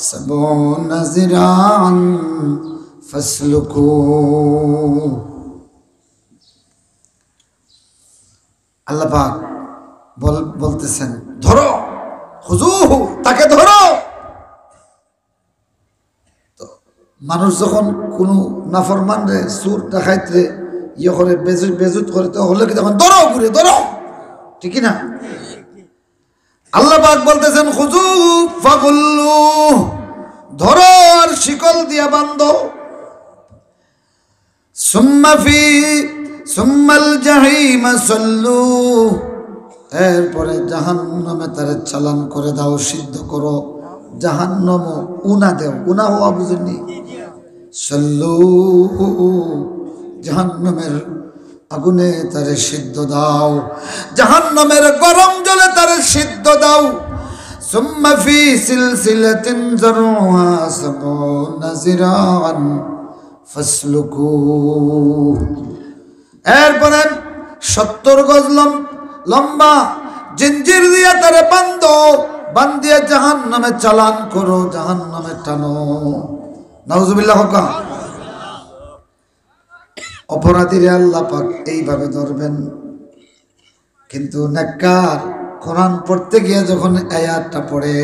সাবউনা যিরাআন ফাসলুকু। আল্লাহ পাক বলতেছেন ধরো, খুযূহু, তাকে ধরো। তো মানুষ যখন কোনো নাফরমান রে, সুর ডাকাইত রে ইয়ে করে, বেজুত করে, তো হলে কি তখন ধরো, ঘুরে ধরো, ঠিক না? আল্লাহ পাক বলতেছেন খুযূহু ফাগুল্লু, ধরো আর শিকল দিয়া বাঁধো। সুম্মাল জাহিমা সাল্লু, এরপরে জাহান্নামে তারে চালান করে দাও, সিদ্ধ করো। জাহান্নাম উনা দেও, উনা হওয়া বুঝেননি? সাল্লু, জাহান্নামের আগুনে তারে সিদ্ধ দাও, জাহান্নামের গরম জলে তারে সিদ্ধ দাও। সুম্মা ফি সিলসিলাতিন যারউহা সাবউনা যিরাআন ফাসলুকু, এরপরে 70 গজ লম্বা জিঞ্জির দিয়া তারে বান্ধো, বান্ধিয়ে জাহান্নামে চালান করো, জাহান্নামে টানো। নাউজুবিল্লাহ। অপরাধীরা আল্লাহ পাক এইভাবে ধরবেন। কিন্তু নেককার কোরআন পড়তে গিয়ে যখন আয়াতটা পড়ে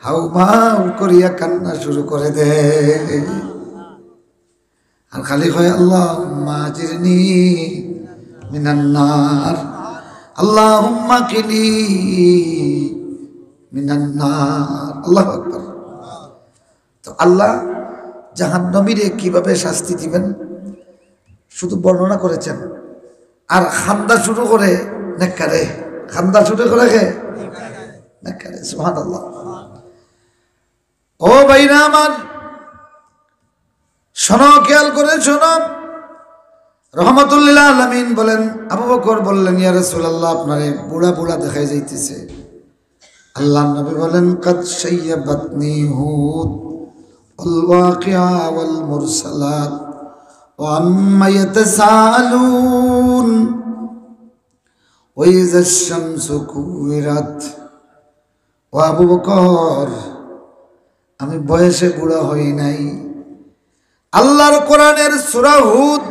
হাউমাউ করিয়া কান্না শুরু করে দে, আর খালি হয় আল্লাহুম্মা আজিরনি মিনান নার, আল্লাহুম্মা কিনি মিনান নার। আল্লাহু আকবার। তো আল্লাহ জাহান্নামীরে কিভাবে শাস্তি দিবেন শুধু বর্ণনা করেছেন। আর খান্দা শুরু করে নেককারে, খান্দা শুরু করে কে? নেককারে। সুবহানাল্লাহ। ও ভাইরা আমার, শোনো, খেয়াল করে শোনো। রহমাতুল লিল আলামিন বলেন, আবু বকর বললেন ইয়া রাসূলুল্লাহ, আপনারে বুড়া বুড়া দেখাই যাইতেছে। আল্লাহর নবী বলেন কাদ শাইয়াবাতনি হুদ ওয়াল ওয়াকিয়া ওয়াল মুরসালাত ওয়া আম্মা ইয়াতাসাআলুন ওয়া ইযাশ শামসু কুওয়িরাত। ও আবু বকর, আমি বয়সে বুড়া হই নাই। আল্লাহর কোরআনের সূরা হুদ,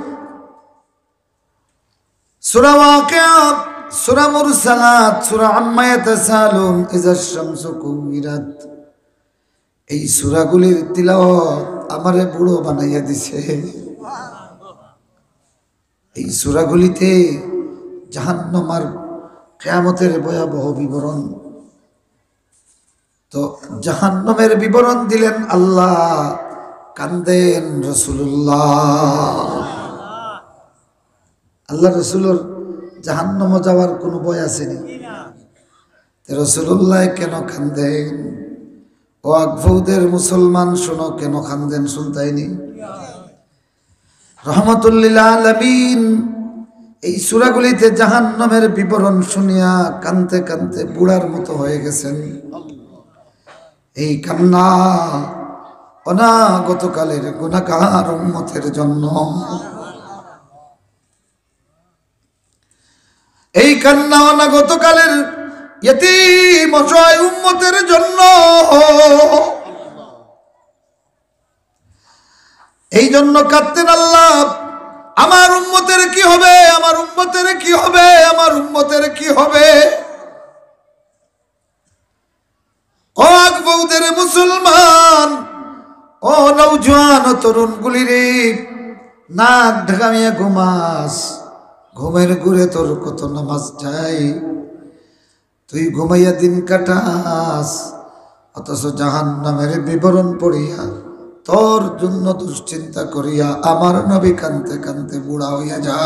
সূরা ওয়াকিয়া, সূরা মুরসালাত, সূরা আম্মা ইয়াতাসাআলুন, ইযাশ শামসু কুওয়িরাত, এই সূরাগুলির তিলাওয়াত আমারে বুড়ো বানাইয়া দিছে। এই সূরাগুলিতে জাহান্নাম আর কিয়ামতের ভয়াবহ বিবরণ। তো জাহান্নামের বিবরণ দিলেন আল্লাহ, কান্দেন রাসূলুল্লাহ। আল্লাহ রাসূলের জাহান্নাম যাওয়ার কোনো ভয় আসেনি। রাসূলুল্লাহ কেন কান্দেন? ও আকফৌদের মুসলমান শোনো, কেন কান্দেন শুনতাইনি? রহমাতুল লিল আলামিন এই সূরাগুলিতে জাহান্নামের বিবরণ শুনিয়া কানতে কানতে বুড়ার মতো হয়ে গেছেন। এই কান্না অনাগতকালের গুনাহগার উম্মতের জন্য, এই কান্না অনাগতকালের ইয়তীম অসহায় উম্মতের জন্য। এই জন্য কাঁদতেন আল্লাহ, আমার উম্মতের কি হবে, আমার উম্মতের কি হবে, আমার উম্মতের কি হবে। ও আকবৌদের মুসলমান, ও নওজোয়ান ও তরুণ গুলিরে, নাক ঢাকামিয়া ঘুমাস, ঘুমের ঘুরে তোর কত নামাজ যায়, তুই ঘুমাইয়া দিন কাটাস, অথচ জাহান্নামের বিবরণ পড়িয়া তোর জন্য দুশ্চিন্তা করিয়া আমার নবী কানতে কানতে বুড়া হইয়া যা।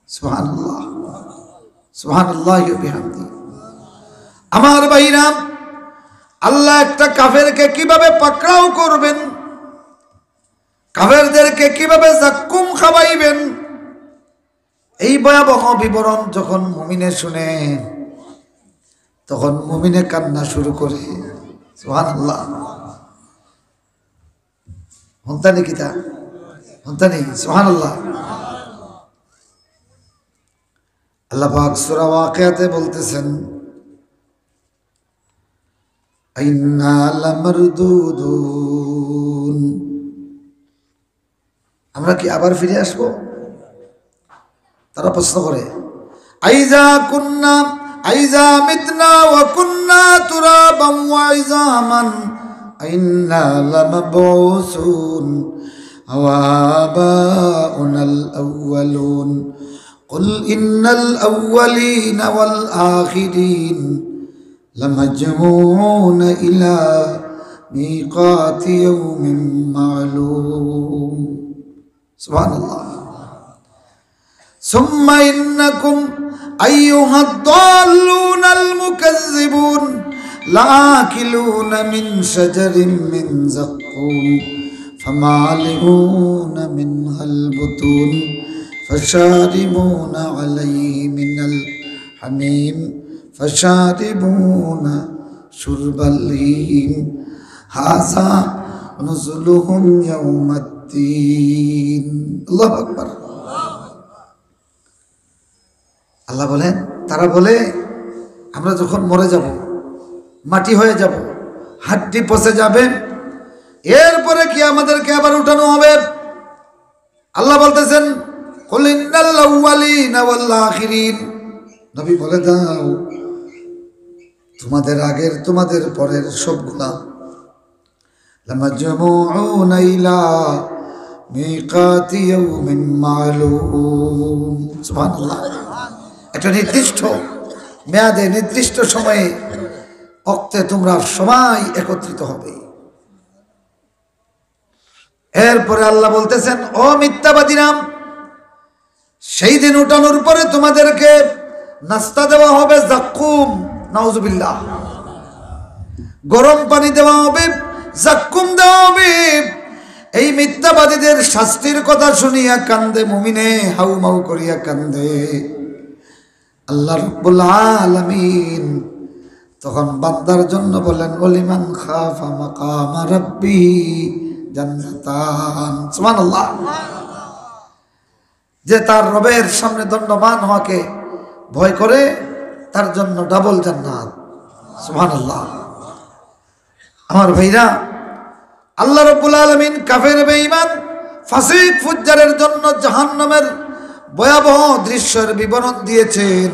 সুবহানাল্লাহ, সুবহানাল্লাহি ওয়া বিহামদিহি। আমার ভাইরা, আল্লাহ একটা কাফেরকে কিভাবে পাকড়াও করবেন, কাফেরদেরকে কিভাবে জাক্কুম খাওয়াইবেন, এই ভয়াবহ বিবরণ যখন মুমিনে শুনে তখন মুমিনে কান্না শুরু করে। সুবহানাল্লাহ। হন্তানি কিতা হন্তানি সুবহানাল্লাহ। আল্লাহ পাক সূরা ওয়াকিয়াতে বলতেছেন আইন্না লামারদুদুন, আমরা কি আবার ফিরে আসব? তারা প্রশ্ন করে আইজা কুন্না আইজা মিতনা ওয়া কুন্না তুরাবান ওয়া ইজামান আইন্না লামাবউসুন ওয়া আবাউনাল আউয়ালুন কুল ইন্নাল আউয়ালিনা ওয়াল আখিরিন লামাজমুউনা ইলা মিকাতি ইয়াউমিন মা'লুম। সুবহানাল্লাহ। সুম্মা ইন্নাকুম আইয়ুহাদ দাল্লুনাল মুকাজ্জিবুন লাআকিলুনা মিন শাজারিন মিন যাক্কুম ফামালিউনা মিনহাল বুতুন ফাশারিবুনা আলাইহি মিনাল হামিম ফাশারিবুনা শুরবাল হিম হাযা নুজুলুহুম ইয়াউমাদ্দিন। আল্লাহু আকবার। আল্লাহ বলেন, তারা বলে আমরা যখন মরে যাব, মাটি হয়ে যাব, হাড্ডি পচে যাবে, এরপরে কি আমাদেরকে আবার উঠানো হবে? আল্লাহ বলতেছেন কুল ইন্নাল আউয়ালিনা ওয়াল আখিরিন, নবী বলে দাও তোমাদের আগের তোমাদের পরের সবগুলা লামাজমুউনা ইলা মিকাতি ইয়াউমিন মা'লুম। সুবহানাল্লাহ। একটা নির্দিষ্ট মেয়াদে নির্দিষ্ট সময়ে অক্তে তোমরা সবাই একত্রিত হবে। এরপরে আল্লাহ বলতেছেন ও মিথ্যাবাদীরা, সেই দিন উঠানোর পরে তোমাদেরকে নাস্তা দেওয়া হবে জাক্কুম, নাউজুবিল্লাহ, গরম পানি দেওয়া হবে, জাক্কুম দেওয়া হবে। এই মিথ্যাবাদীদের শাস্তির কথা শুনিয়া কান্দে মুমিনে, হাউমাউ করিয়া কান্দে। আল্লাহ রাব্বুল আলামিন তখন বান্দার জন্য বলেন ওলিমান খাফা মাকামা রাব্বিহি জান্নাতান। সুবহানাল্লাহ। যে তার রবের সামনে দণ্ডমান হওয়াকে ভয় করে তার জন্য ডাবল জান্নাত। সুবহানাল্লাহ। আমার ভাইরা, আল্লাহ রাব্বুল আলামিন কাফের বেঈমান ফাসিক ফুজ্জারের জন্য জাহান্নামের ভয়াবহ দৃশ্যের বিবরণ দিয়েছেন।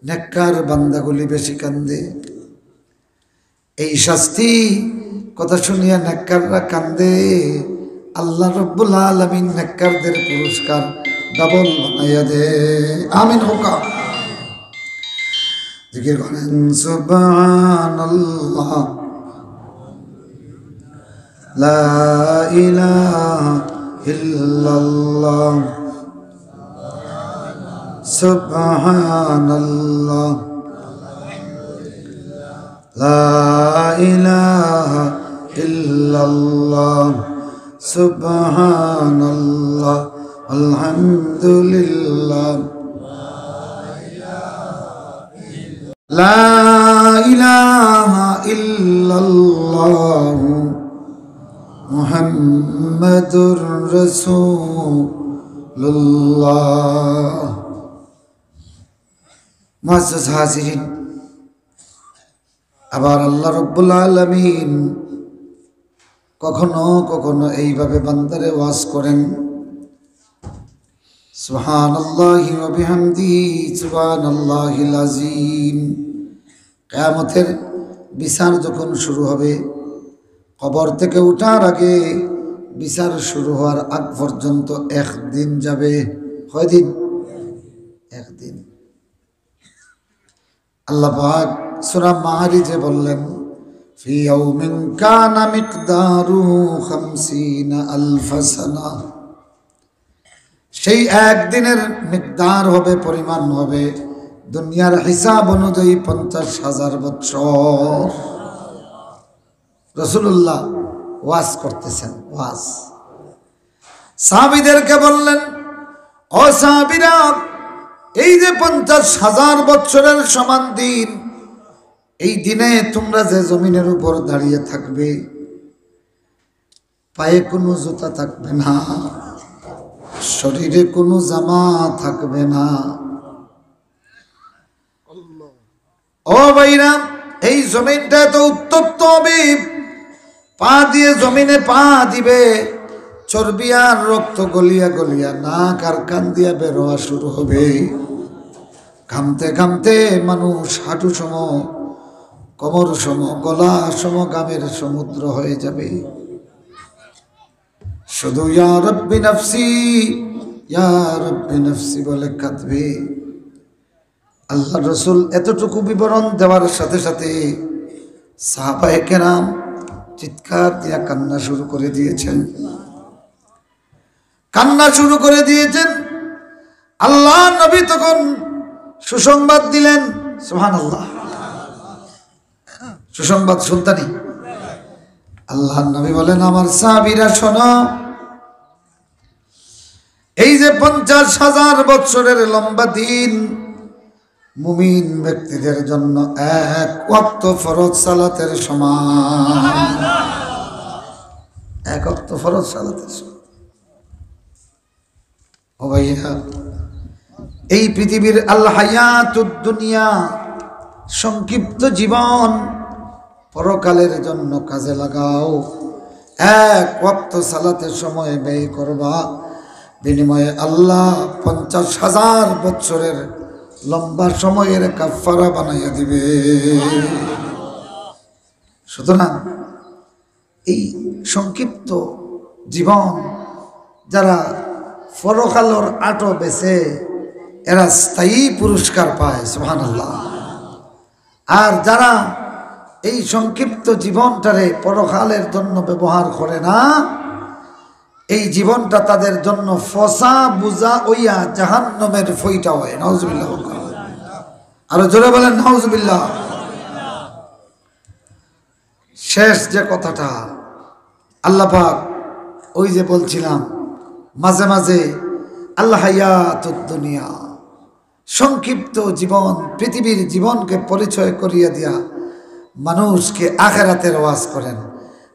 নেককার বান্দাগুলি বেশি কান্দে। এই শাস্তি কথা শুনিয়া নেককাররা কান্দে। আল্লাহ রাব্বুল আলামিন নেককারদের পুরস্কার ডাবল বানাইয়া দে। আমিন হোকা। জিকির করেন সুবহানাল্লাহ, লা ইলাহা ইল্লাল্লাহ, সুবহানাল্লাহ, লা ইলাহা ইল্লাল্লাহ, সুবহানাল্লাহ, আলহামদুলিল্লাহ, লা ইলাহা ইল্লাল্লাহ, মুহাম্মাদুর রাসূলুল্লাহ। মুআজ্জাজ হাজিরিন, আবার আল্লাহ রাব্বুল আলামিন কখনো কখনো এইভাবে বান্দারে ওয়াজ করেন, সুবহানাল্লাহি ওয়া বিহামদিহি সুবহানাল্লাহিল আযীম। কিয়ামতের বিচার যখন শুরু হবে, কবর থেকে উঠার আগে বিচার শুরু হওয়ার আগ পর্যন্ত একদিন যাবে। কয়দিন? একদিন। আল্লাহ পাক সূরা মাআরিজে বললেন ফি ইয়াউমিন কানা মিকদারুহু ৫০,০০০ সানা। সেই একদিনের মিকদার হবে, পরিমাণ হবে দুনিয়ার হিসাব অনুযায়ী ৫০,০০০ বছর। রাসূলুল্লাহ ওয়াজ করতেছেন, ওয়াজ। সাহাবীদেরকে বললেন, ও সাহাবীরা, এই যে ৫০,০০০ বছরের সমান দিন, এই দিনে তোমরা যে জমিনের উপর দাঁড়িয়ে থাকবে, পায়ে কোনো জুতা থাকবে না, শরীরে কোনো জামা থাকবে না। ও ভাইরা, এই জমিনটা তো উত্তপ্ত হবে, পা দিয়ে জমিনে পা দিবে, চর্বি আর রক্ত গলিয়া গলিয়া নাক আর কান দিয়া বেরোয়া শুরু হবে। ঘামতে ঘামতে মানুষ হাঁটু সম, কোমর সম, গলা সম গামের সমুদ্র হয়ে যাবে। শুধু ইয়া রব্বি নফসি, ইয়া রব্বি নফসি বলে কাঁদবে। আল্লাহ রসুল এতটুকু বিবরণ দেওয়ার সাথে সাথে সাহাবায়ে কেরাম চিৎকার দিয়া কান্না শুরু করে দিয়েছেন, কান্না শুরু করে দিয়েছেন। আল্লাহ নবী তখন সুসংবাদ দিলেন, সুবহানাল্লাহ। সুসংবাদ শুনতানি আল্লাহ নবী বলেন, আমার সাহাবীরা শোনো, এই যে 50,000 বছরের লম্বা দিন মুমিন ব্যক্তিদের জন্য এক ওয়াক্ত ফরজ সালাতের সমান। এক ওয়াক্ত ফরজ সালাতের সমান। ও ভাইয়া, এই পৃথিবীর আল হায়াতুদ দুনিয়া, সংক্ষিপ্ত জীবন, পরকালের জন্য কাজে লাগাও। এক ওয়াক্ত সালাতের সময় ব্যয় করবা, বিনিময়ে আল্লাহ 50,000 বছরের লম্বা সময়ের কাফারা বানাইয়া দিবে। সুতরাং এই সংক্ষিপ্ত জীবন যারা পরকালের আটো বেছে, এরা স্থায়ী পুরস্কার পায়, সুবহানাল্লাহ। আর যারা এই সংক্ষিপ্ত জীবনটারে পরকালের জন্য ব্যবহার করে না, এই জীবনটা তাদের জন্য ফসা বুঝা ওইয়া জাহান্নামের ফইটা হয়। নাউজুবিল্লাহ। আরো জোরে বলেন নাউজুবিল্লাহ। শেষ যে কথাটা আল্লাহ পাক, ওই যে বলছিলাম মাঝে মাঝে আল হায়াতুদ দুনিয়া, সংক্ষিপ্ত জীবন, পৃথিবীর জীবনকে পরিচয় করিয়ে দিয়া মানুষকে আখিরাতের ওয়াজ করেন।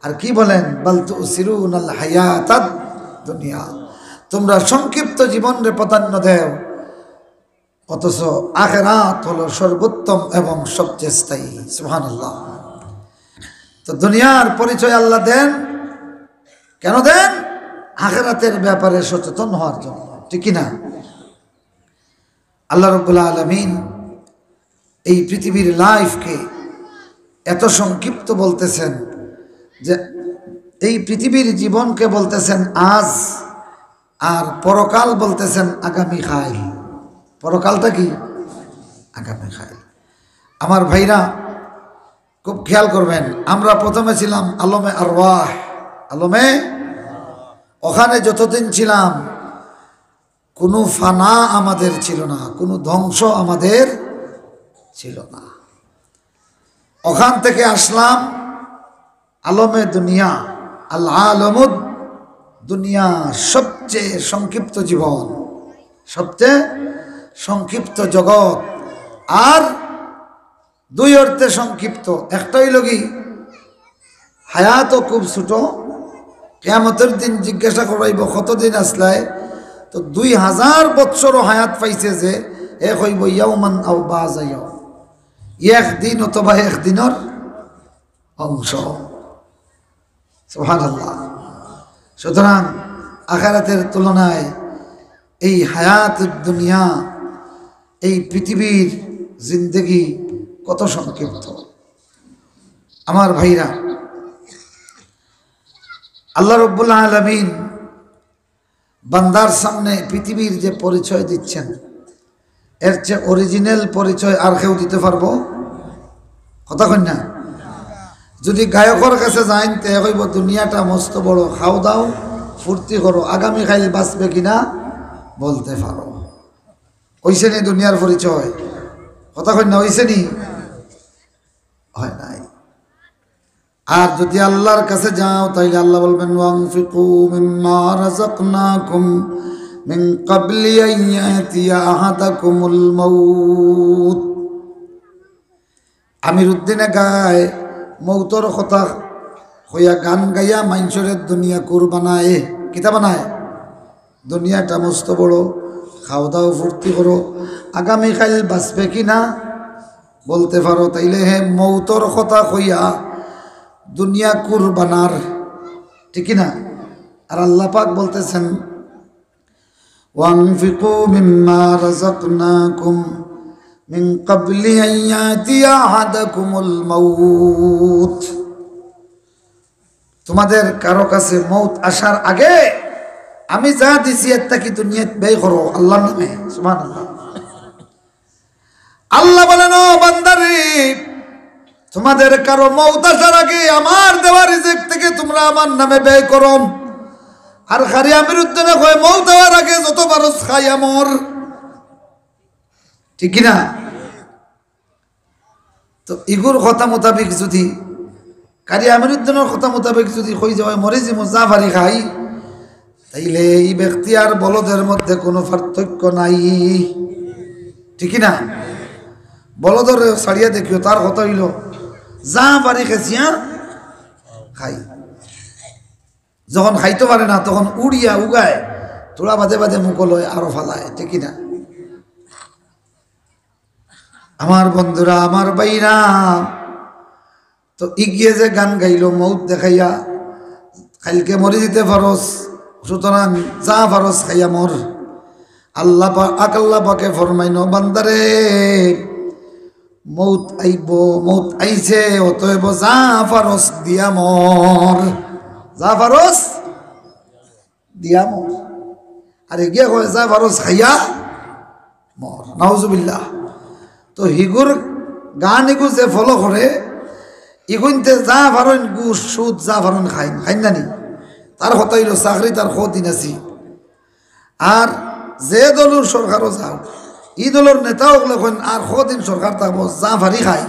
আর কি বলেন, বাল তুসিরুনাল হায়াতাদ দুনিয়া, তোমরা সংক্ষিপ্ত জীবনকে প্রাধান্য দেও, অথচ আখিরাত হলো সর্বোত্তম এবং সবচেয়ে স্থায়ী। সুবহানাল্লাহ। তো দুনিয়ার পরিচয় আল্লাহ দেন কেন দেন? আখিরাতের ব্যাপারে সচেতন হওয়ার জন্য, ঠিক না? আল্লাহ রাব্বুল আলামিন এই পৃথিবীর লাইফকে এত সংক্ষিপ্ত বলতেছেন যে এই পৃথিবীর জীবনকে বলতেছেন আজ, আর পরকাল বলতেছেন আগামীকাল। পরকালটা কি? আগামীকাল। আমার ভাইরা খুব খেয়াল করবেন, আমরা প্রথমে ছিলাম আলমে আরওয়াহ, আলমে, ওখানে যতদিন ছিলাম কোনো ফানা আমাদের ছিল না, কোনো ধ্বংস আমাদের ছিল না। ওখান থেকে আসলাম আলমে দুনিয়া, আল আলমুদ দুনিয়া, সবচেয়ে সংক্ষিপ্ত জীবন, সবচেয়ে সংক্ষিপ্ত জগৎ। আর দুই অর্থে সংক্ষিপ্ত, একটাই লগি হায়াতও খুব ছোট। কিয়ামতের দিন জিজ্ঞাসা করাইব কতদিন আসলাই, তো 2000 বৎসরও হায়াত পাইছে যে এ কইব ইয়াউমান আও বাযা ইয়াউম, একদিন অথবা একদিনের অংশ। সুবহানাল্লাহ। সুতরাং আখিরাতের তুলনায় এই হায়াতুদ দুনিয়া, এই পৃথিবীর জিন্দেগি কত সংক্ষিপ্ত। আমার ভাইরা, আল্লাহ রাব্বুল আলামিন বান্দার সামনে পৃথিবীর যে পরিচয় দিচ্ছেন, এর চেয়ে অরিজিনাল পরিচয় আর কেউ দিতে পারবো? কথা কই না? যদি গায়কের কাছে যাইন তে কইব দুনিয়াটা মস্ত বড়, খাও দাও ফুর্তি করো, আগামীকাল বাঁচবে কিনা বলতে পারো। হইছে নি দুনিয়ার পরিচয়? কথা কই না? হইছে নি? হয় নাই। আর যদি আল্লাহর কাছে যাও তাইলে আল্লাহ বলবেন ওয়ানফিকু মিম্মা রাযাকনাকুম মিন ক্বাবলি আন ইয়াতিয়া আহাদাকুমুল মাউত। আমির উদ্দিনে গায় মৌতর কথা হইয়া গান গাইয়া মানুষের দুনিয়া কুর বানায়, কিতা বানায়? দুনিয়াটা মস্ত বড়, খাও দাও ফুর্তি করো, আগামীকাল বাঁচবে কিনা বলতে পারো, তাইলে হে মৌতর কথা কইয়া দুনিয়া কুর বানার, ঠিক না? আর আল্লাহ পাক বলতেছেন ওয়ানফিকু মিম্মা রাযাকনাকুম মিন ক্বাবলি আন ইয়াতিয়া আহাদাকুমুল মাউত, তোমাদের কারো কাছে মৌত আসার আগে আমি যা দিছি একটা কি দুনিয়াত ব্যয় করো আল্লাহর নামে। সুবহানাল্লাহ। আল্লাহ বলেন ও বান্দারে, তোমাদের কারো মৌত আসার আগে আমার দেওয়া রিজিক থেকে তোমরা আমার নামে ব্যয় করো। আর খারি আমির উদ্দিনে কয় মৌত হওয়ার আগে যত বারস খাই আমর, ঠিক না? তো ইগুর কথা মোতাবেক যদি কারি আমির উদ্দিনের কথা মোতাবেক যদি কই যাওয়ায় মরে যে মুজাফারি খাই, তাইলে এই ব্যক্তি আর বলদের মধ্যে কোনো পার্থক্য নাই, ঠিক না? বলদর ছাড়িয়া দেখিও, তার কথা হইল যা পারি খেছিয়া খাই, যখন খাইতে পারে না তখন উড়িয়া উগায় তোরা বাদে বাদে মুকলয় আরো ফালায়, ঠিক না? আমার বন্ধুরা, আমার বাইরা, তো ইগিয়ে যে গান গাইল মৌত দেখাইয়া, কালকে মরে দিতে পারস, সুতরাং যা পারস খাইয়া মর। আল্লাহ পাকে ফরমাইন বান্দারে মৌত আইব, মৌত আইছে, অতএব যা পারস দিয়া মর, যা পারস দিয়া মর। আর এগিয়ে কয় যা পারস খাইয়া মর, নাউজুবিল্লাহ। তো হিগুর গান এগু যে ফলো করে ইগুনতে যা পারেন গুস সুদ যা পারেন খাইন, খাইন নানি? তার কথা হইল চাকরি তার দিন আছি। আর যে দলের সরকারও যাও, ই দলের নেতাও লেখেন আর দিন সরকার থাকবো, যা ভারি খাই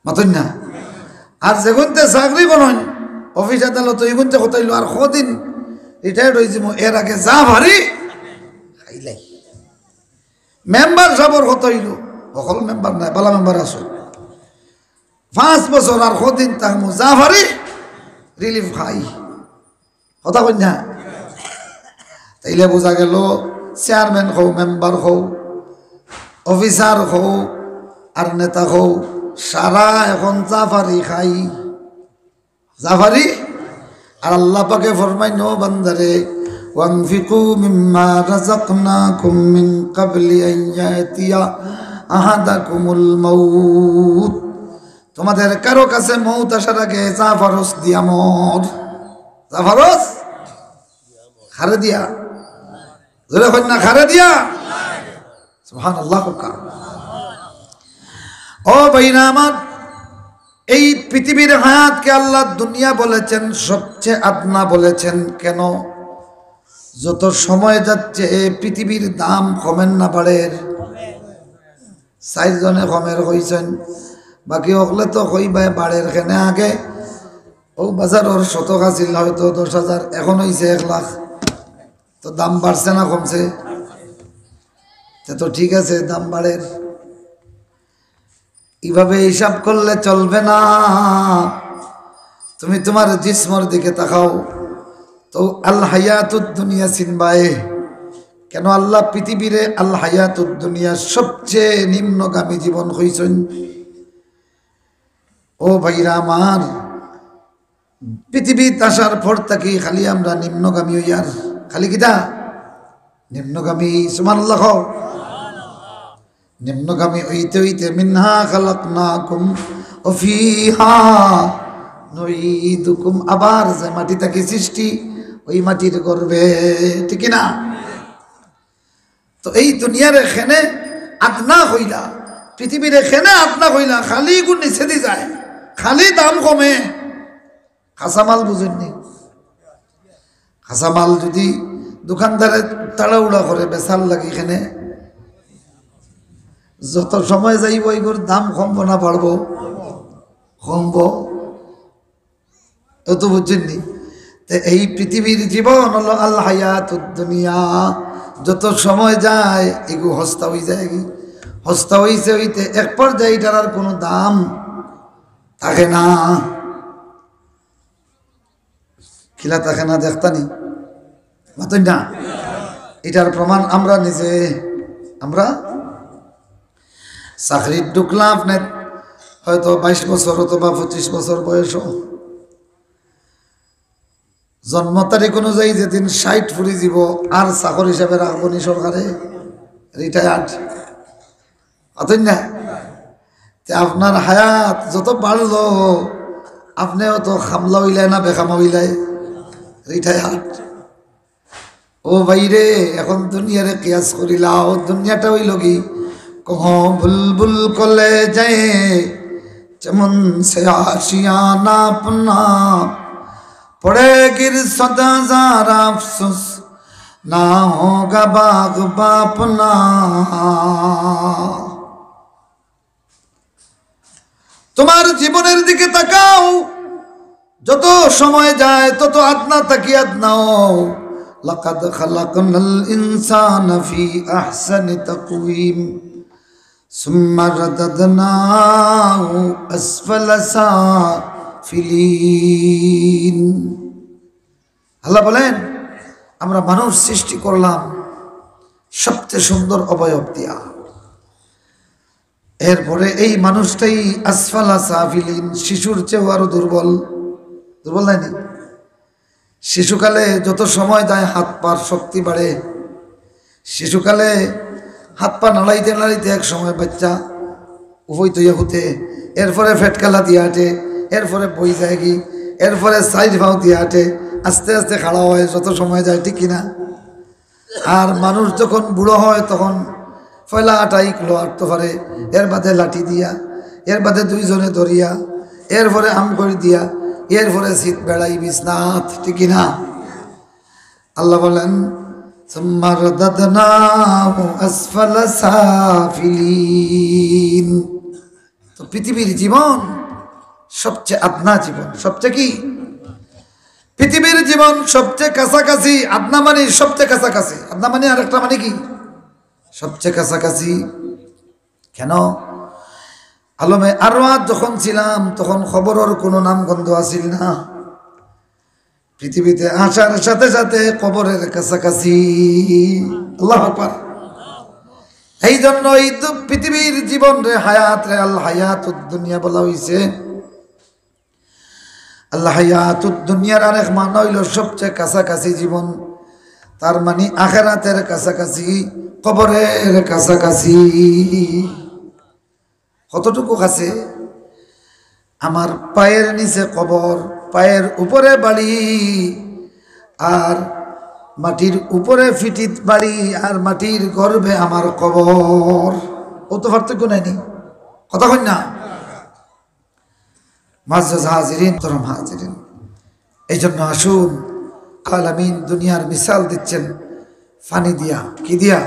মাতন না। আর যেগুনতে চাকরি বলেন অফিস আদালত, এগুনতে কথা হইল আর দিন রিটায়ার্ড হয়েছি এর আগে যা ভারি খাইলাই। মেম্বার সাবর কথা হইল, সকল মেম্বার নাই, বালা মেম্বার আছো, 5 বছর আর দিন থাকবো, যা ভারি রিলিফ খাই, কথা কই না? তাইলে বোঝা গেল চেয়ারম্যান হও, মেম্বার হও, অফিসার হও আর নেতা হও, সারা এখন জাফারি খাই, জাফারি। আর আল্লাহ পাকে ফরমাইন বান্দারে ওয়ানফিকু মিম্মা রাযাকনাকুম মিন ক্বাবলি আন ইয়াতিয়া আহাদাকুমুল মাউত, তোমাদের কারো কাছে মৌত আসার আগে যা ফারস দিয়া মর, যা ফারস খারে দিয়া, জোরে কই না খারে দিয়া, সুবহানাল্লাহ। ও ভাইরা আমার, এই পৃথিবীর হায়াতকে আল্লাহ দুনিয়া বলেছেন, সবচেয়ে আদনা বলেছেন। কেন? যত সময় যাচ্ছে পৃথিবীর দাম কমেন না বাড়ের? 4 জনে কমের হইছেন, বাকি হকলে তো কইবাই বাড়ের। কেনে আগে ও বাজারের শতক আছিল হয়তো 10,000, এখন হয়েছে 1 লাখ। তো দাম বাড়ছে না কমছে? তো ঠিক আছে, দাম বাড়ের। এইভাবে হিসাব করলে চলবে না। তুমি তোমার জিসমর দিকে তাকাও তো আল হায়াতুদ দুনিয়া চিনবায়ে। কেন আল্লাহ পৃথিবীরে আল হায়াতুদ দুনিয়া সবচেয়ে নিম্নগামী জীবন হইছেন। ও ভাইরা আমার, পৃথিবীতে আসার পর থেকে খালি আমরা নিম্নগামী হইয়ার, খালি কিটা নিম্নগামী। সুবহানাল্লাহ। নিম্নগামী হইতে হইতে মিনহা খালাকনাকুম ওয়া ফিহা নুঈদুকুম, আবার যে মাটি থেকে সৃষ্টি ওই মাটির গর্ভে, ঠিক না? তো এই দুনিয়ার এখানে আদনা হইলা, পৃথিবীর এখানে আদনা হইলা, খালি গুণ নিচে দি যায়, খালি দাম কমে। কাঁচামাল বুঝেননি? কাঁচামাল যদি দোকানদারে তাড়াহুড়া করে বেচার লাগে, এখানে যত সময় যাইব এগুলোর দাম কমবো না বাড়বো? কমবো। তো বুঝছেননি? এই পৃথিবীর জীবন হলো আল হায়াতুদ দুনিয়া। যত সময় যায় এগু হস্তা হয়ে যায়, হস্তা হইতে হইতে এক পর্যায়ে এটার আর কোনো দাম থাকে না। খিলা থাকে না দেখতানি মাতই না। এটার প্রমাণ আমরা নিজে। আমরা চাকরির ঢুকলাম আপনার হয়তো 22 বছর অথবা 25 বছর বয়স, জন্ম তারিখ অনুযায়ী যেদিন 60 ফুরি যাব আর চাকর হিসাবে রাখবো নি সরকারে, রিটায়ার্ড অতই না। আপনার হায়াত যত বাড়লো আপনিও তো খামলা হইলাই না বেখামা হইলাই, রিটায়ার্ড। ও বাইরে এখন দুনিয়ারে কিয়াস করিলাও, দুনিয়াটা হইল কি কহ বুলবুল কলে যায় চমন সে আশিয়ানা আপনা পড়ে গির সদা যারা আফসোস না হোগা বাগ বাপনা। তোমার জীবনের দিকে তাকাও, যত সময় যায় তত আদনা তাকিয়ে আদনাও। লাকাদ খালাকনাল ইনসানা ফি আহসানি তাকওয়িম সুম্মা রাদাদনাহু আসফালা সাফিলিন। আল্লাহ বলেন আমরা মানুষ সৃষ্টি করলাম সবচেয়ে সুন্দর অবয়ব দিয়া, এরপরে এই মানুষটাই আসফালা সাফিলিন, শিশুর চেয়েও আরো দুর্বল। দুর্বল নাইনি? শিশুকালে যত সময় যায় হাত পার শক্তি বাড়ে, শিশুকালে হাত পা নাড়াইতে নাড়াইতে এক সময় বাচ্চা উভয় তৈয়া হতে, এরপরে ফেটকালা দিয়ে হাঁটে, এরপরে বই যায় কি, এরপরে সাইড ভাও দিয়ে হাঁটে, আস্তে আস্তে খাড়া হয় যত সময় যায়, ঠিক কিনা? আর মানুষ যখন বুড়ো হয় তখন পয়লা আটাই কিলো আটতে পারে, এর বাদে লাঠি দিয়া, এর বাদে দুইজনে ধরিয়া, এরপরে আম করে দিয়া, এরপরে শীত বেড়াই বিছনাথ, ঠিক কিনা? আল্লাহ বলেন সুম্মা রাদাদনাহু আসফালা সাফিলিন। তো পৃথিবীর জীবন সবচেয়ে আদনা জীবন, সবচেয়ে কি? পৃথিবীর জীবন সবচেয়ে কাছাকাছি। আদনা মানে সবচেয়ে কাছাকাছি, আদনা মানে আর একটা মানে কি? সবচেয়ে কাছাকাছি। কেন? আলমে আরওয়াত যখন ছিলাম তখন খবরের কোনো নাম গন্ধ আসিল না, পৃথিবীতে আসার সাথে সাথে কবরের কাছাকাছি। আল্লাহু আকবার। এই জন্য এই পৃথিবীর জীবন রে হায়াত রে আল হায়াতুদ দুনিয়া বলা হইছে। আল হায়াতুদ দুনিয়ার আরেক মানে হইল সবচেয়ে কাছাকাছি জীবন, তার মানে আখিরাতের কাছাকাছি, কবরের কাছাকাছি। কতটুকু কাছে? আমার পায়ের নিচে কবর, পায়ের উপরে বাড়ি, আর মাটির উপরে ফিটিত বাড়ি, আর মাটির গর্ভে আমার কবর। ও তো পার্থক্য নাইনি, কথা কই না? মুআজ্জাজ হাজিরিন, মুহতারাম হাজিরিন, এই জন্য আসুন আলামিন দুনিয়ার মিসাল দিচ্ছেন পানি দিয়া। কি দিয়া?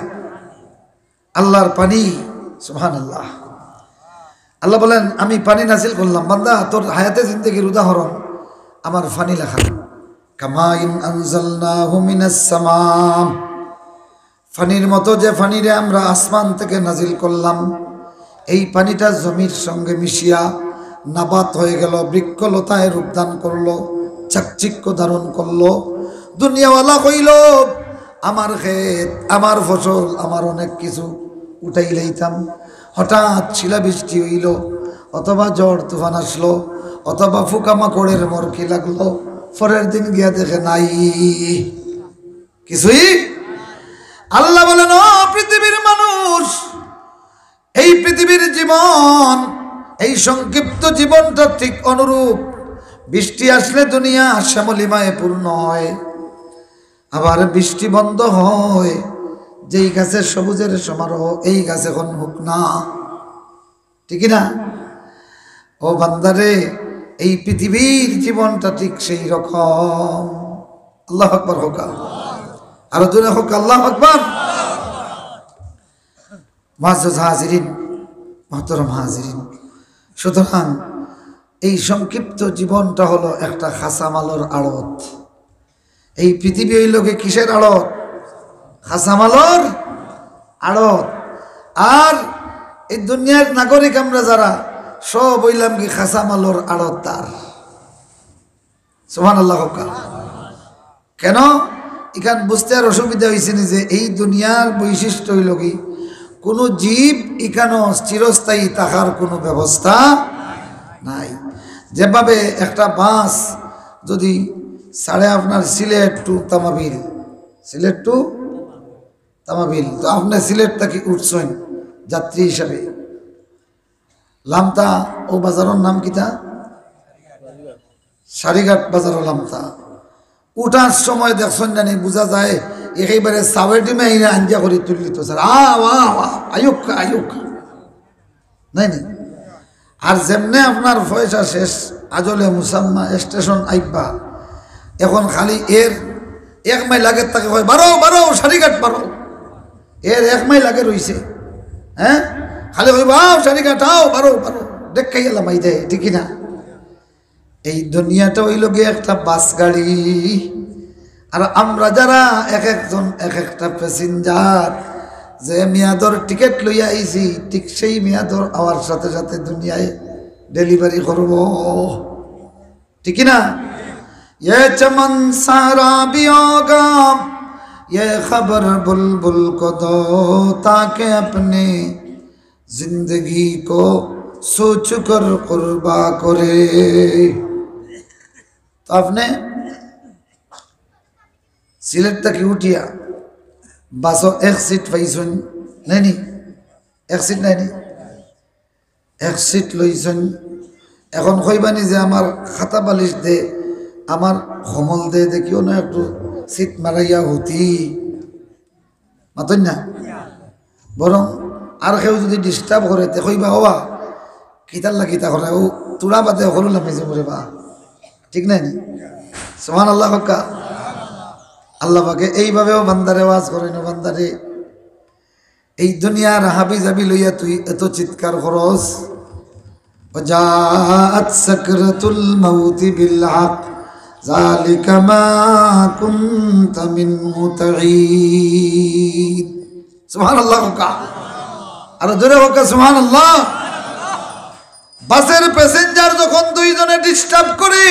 আল্লাহর পানি। সুবহানাল্লাহ। আল্লাহ বলেন আমি পানি নাজিল করলাম, বান্দা তোর হায়াতে জিন্দেগির উদাহরণ আমার পানি লেখা। কামাইন আনজালনাহু মিনাস সামাম, পানির মতো যে পানিরে আমরা আসমান থেকে নাজিল করলাম, এই পানিটা জমির সঙ্গে মিশিয়া নাবাত হয়ে গেল, বৃক্ষলতায় রূপদান করলো, চাকচিক্য ধারণ করলো। দুনিয়াওয়ালা কইল আমার ক্ষেত, আমার ফসল, আমার অনেক কিছু উঠাই লইতাম, হঠাৎ শিলাবৃষ্টি হইল, অথবা ঝড় তুফান আসলো, অথবা পোকামাকড়ের মরকি লাগলো, পরের দিন গিয়া দেখে নাই কিছুই। আল্লাহ বলেন ও পৃথিবীর মানুষ, এই পৃথিবীর জীবন, এই সংক্ষিপ্ত জীবনটা ঠিক অনুরূপ। বৃষ্টি আসলে দুনিয়া শ্যামলিমায় পূর্ণ হয়, আবার বৃষ্টি বন্ধ হয়, যেই গাছের সবুজের সমারোহ এই গাছ এখন হোক না, ঠিক না? ও বান্দারে, এই পৃথিবীর জীবনটা ঠিক সেই রকম। আল্লাহু আকবার হোক, আরো জোরে হোক আল্লাহু আকবার। মুআজ্জাজ হাজিরিন, মুহতারাম হাজিরিন, সুতরাং এই সংক্ষিপ্ত জীবনটা হলো একটা খাসামালর আড়ত। এই পৃথিবী হইল কিসের আড়ত? খাসামালর আড়ত। আর এই দুনিয়ার নাগরিক আমরা যারা সব হইলাম কি খাসামালর আড়তদার। সুবহানাল্লাহ। কেন এখান বুঝতে আর অসুবিধা হয়েছে না যে এই দুনিয়ার বৈশিষ্ট্য হইল কি কোনো জীব এখানেও চিরস্থায়ী থাকার কোনো ব্যবস্থা নাই। যেভাবে একটা বাস যদি সাড়ে আপনার সিলেট টু তামাবিল, সিলেট টু তামাবিল, তো আপনি সিলেট থেকে উঠছেন যাত্রী হিসাবে, লামতা ও বাজারের নাম কিতা সারিঘাট বাজারও লামতা, উঠার সময় দেখছেন জানি বোঝা যায় একেবারে সাবের ডিমে আঞ্জা করে তুললিত স্যার আয়ুক আয়ুক নাই নাই। আর যেমনে আপনার পয়সা শেষ আজলে মুসাম্মা স্টেশন আইবা, এখন খালি এর 1 মাইল আগে তাকে হয় বারো বারো সারিঘাট বারো, এর 1 মাইল আগে রইছে, হ্যাঁ খালি কইব আও সারিঘাট আও বারো বারো দেখাই এলাম এই দেয় ঠিকই না। এই দুনিয়াটা হইল গিয়ে একটা বাস গাড়ি, আর আমরা যারা এক একজন এক একটা প্যাসেঞ্জার, যে মেয়াদর টিকিট লইয়া আইছি ঠিক সেই মেয়াদর আওয়ার সাথে সাথে দুনিয়ায় ডেলিভারি করব, ঠিক না। ये चमन सारा भी होगा, ये खबर बुलबुल को दो ताकि अपने जिंदगी को सोच कर कुर्बा करे। तो आपने সিলেট থেকে উঠিয়া বাসও 1 সিট পাইছেন নাইনি, 1 সিট নাইনি, 1 সিট লইছেন। এখন কইবানি যে আমার খাতা বালিশ দে, আমার কমল দে, দেখিও না একটু সিট মারাইয়া হতি মাতন না। বরং আর কেউ যদি ডিস্টার্ব করে তে কইবা হওয়া কিতার লাগি তা করে ও তুড়া বাদে হলো লামিছে মরে বা, ঠিক নাই নি? সুবহানাল্লাহ হক্কা। আল্লাহ পাকে এইভাবেও বান্দারে ওয়াজ করেন, বান্দারে এই দুনিয়ার হাবি জাবি লইয়া তুই এত চিৎকার করস, ওয়াজাআত সাকরাতুল মাউতি বিল হক যালিকা মা কুনতা মিনহু তাঈদ। সুবহানাল্লাহ হক্কা, আর জোরে হক্কা সুবহানাল্লাহ। বাসের প্যাসেঞ্জার যখন দুইজনে ডিস্টার্ব করে,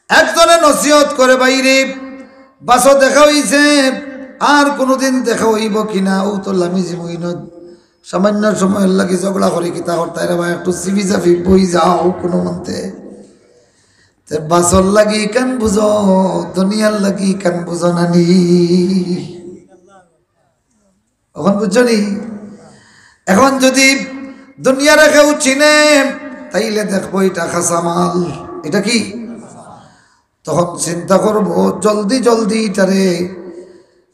একজনে নসিহত করে বাইরে বাসও দেখা হইছে আর কোনোদিন দেখা হইব কিনা, ও তো লামিজি মইন সামান্য সময়ের লাগি ঝগড়া করে কিতা করতে রে ভাই, একটু সিবি চাফি বই যাও কোনো মন্তে। বাসর লাগি কান বুঝো, দুনিয়ার লাগি কান বুঝো নানি, এখন বুঝছো নি। এখন যদি দুনিয়ার কেউ চিনে তাইলে দেখবো এটা খাসামাল, এটা কি, তখন চিন্তা করবো জলদি জলদি এটারে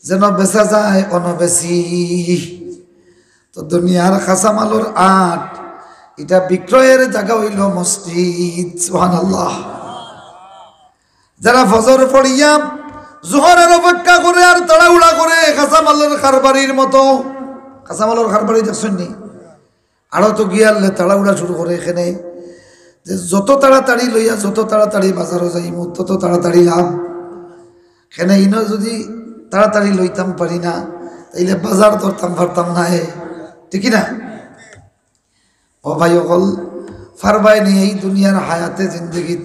যেন বেচা যায় অনবেশি। তো দুনিয়ার খাসামালর আট এটা বিক্রয়ের জায়গা হইল মসজিদ। সুবহানাল্লাহ। যারা ফজর পড়িয়া জোহরের অপেক্ষা করে আর তাড়াহুড়া করে খাসামালের খারবারির মতো, খাসামালের খারবারি দেখছেন নি, আরো তো গিয়ালে তাড়াহুড়া শুরু করে এখানে, যে যত তাড়াতাড়ি লইয়া যত তাড়াতাড়ি বাজারও যাই তত তাড়াতাড়ি লাভ। এখানে ইনো যদি তাড়াতাড়ি লইতাম পারি না তাইলে বাজার ধরতাম পারতাম না, ঠিক না। ও ভাই অকল ফারবাইনি এই দুনিয়ার হায়াতে জিন্দগিত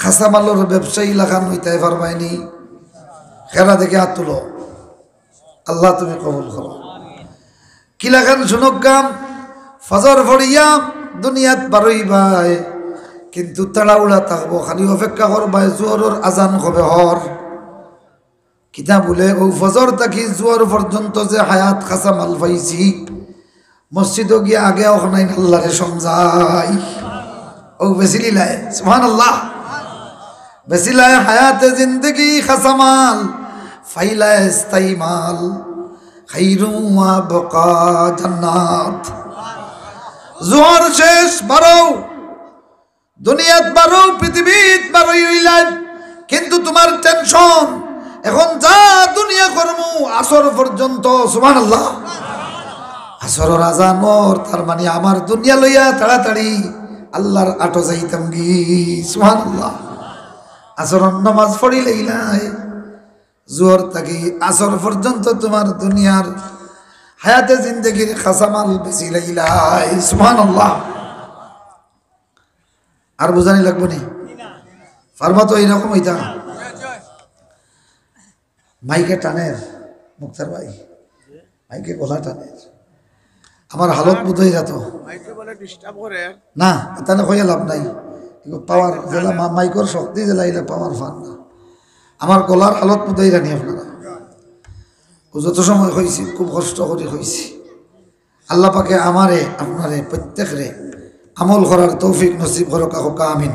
খাসামালোর ব্যবসায়ী লাগান হইতে ফারবাইনি। খেলা দেখে হাত তুলো, আল্লাহ তুমি কবুল করো। কি লাগান শুনক গাম, ফজর ফড়িয়া দুনিয়াত বারোই ভাই, কিন্তু তাড়াউড়া থাকবো, খালি অপেক্ষা করবাই জোহরের আজান হবে হর কিতা বলে। ও ফজর থাকি জোহর পর্যন্ত যে হায়াত খাসামাল পাইছি, মসজিদও গিয়ে আগে ওখানে আল্লাহরে সমঝাই, ও বেসিলিলায় সুবহানাল্লাহ, বেসিলায় হায়াতে জিন্দগি খাসামাল ফাইলায় ইস্তাইমাল খাইরু ওয়া বাকা জান্নাত। জোহর শেষ বারো, দুনিয়াত বারো, পৃথিবীত বারোই হইলেন, কিন্তু তোমার টেনশন এখন যা দুনিয়া কর্ম আসর পর্যন্ত। সুবহানাল্লাহ। আসরের আজান ওর, তার মানে আমার দুনিয়া লইয়া তাড়াতাড়ি আল্লাহর আটো যাইতাম গি। সুবহানাল্লাহ। আসরের নামাজ পড়িলেই নাই, জোহর থাকি আসর পর্যন্ত তোমার দুনিয়ার হায়াতে জিন্দগির খাসামাল বেশি লাইলাই। সুবহানাল্লাহ। আর বোঝানি লাগবো নি, পারবা তো এইরকম হইতা। মাইকে টানের মুক্তার ভাই, মাইকে গলা টানের। আমার হালত বোধ হয়ে যেত না, তাহলে হয়ে লাভ নাই। পাওয়ার জেলা মাইকর শক্তি জেলাইলে পাওয়ার ফান না। আমার গলার হালত বোধ হয়ে জানি আপনারা যত সময় হয়েছি খুব কষ্ট করে হয়েছি। আল্লাহ পাকে আমারে আপনারে প্রত্যেকরে আমল করার তৌফিক নসিব করুক, আমিন।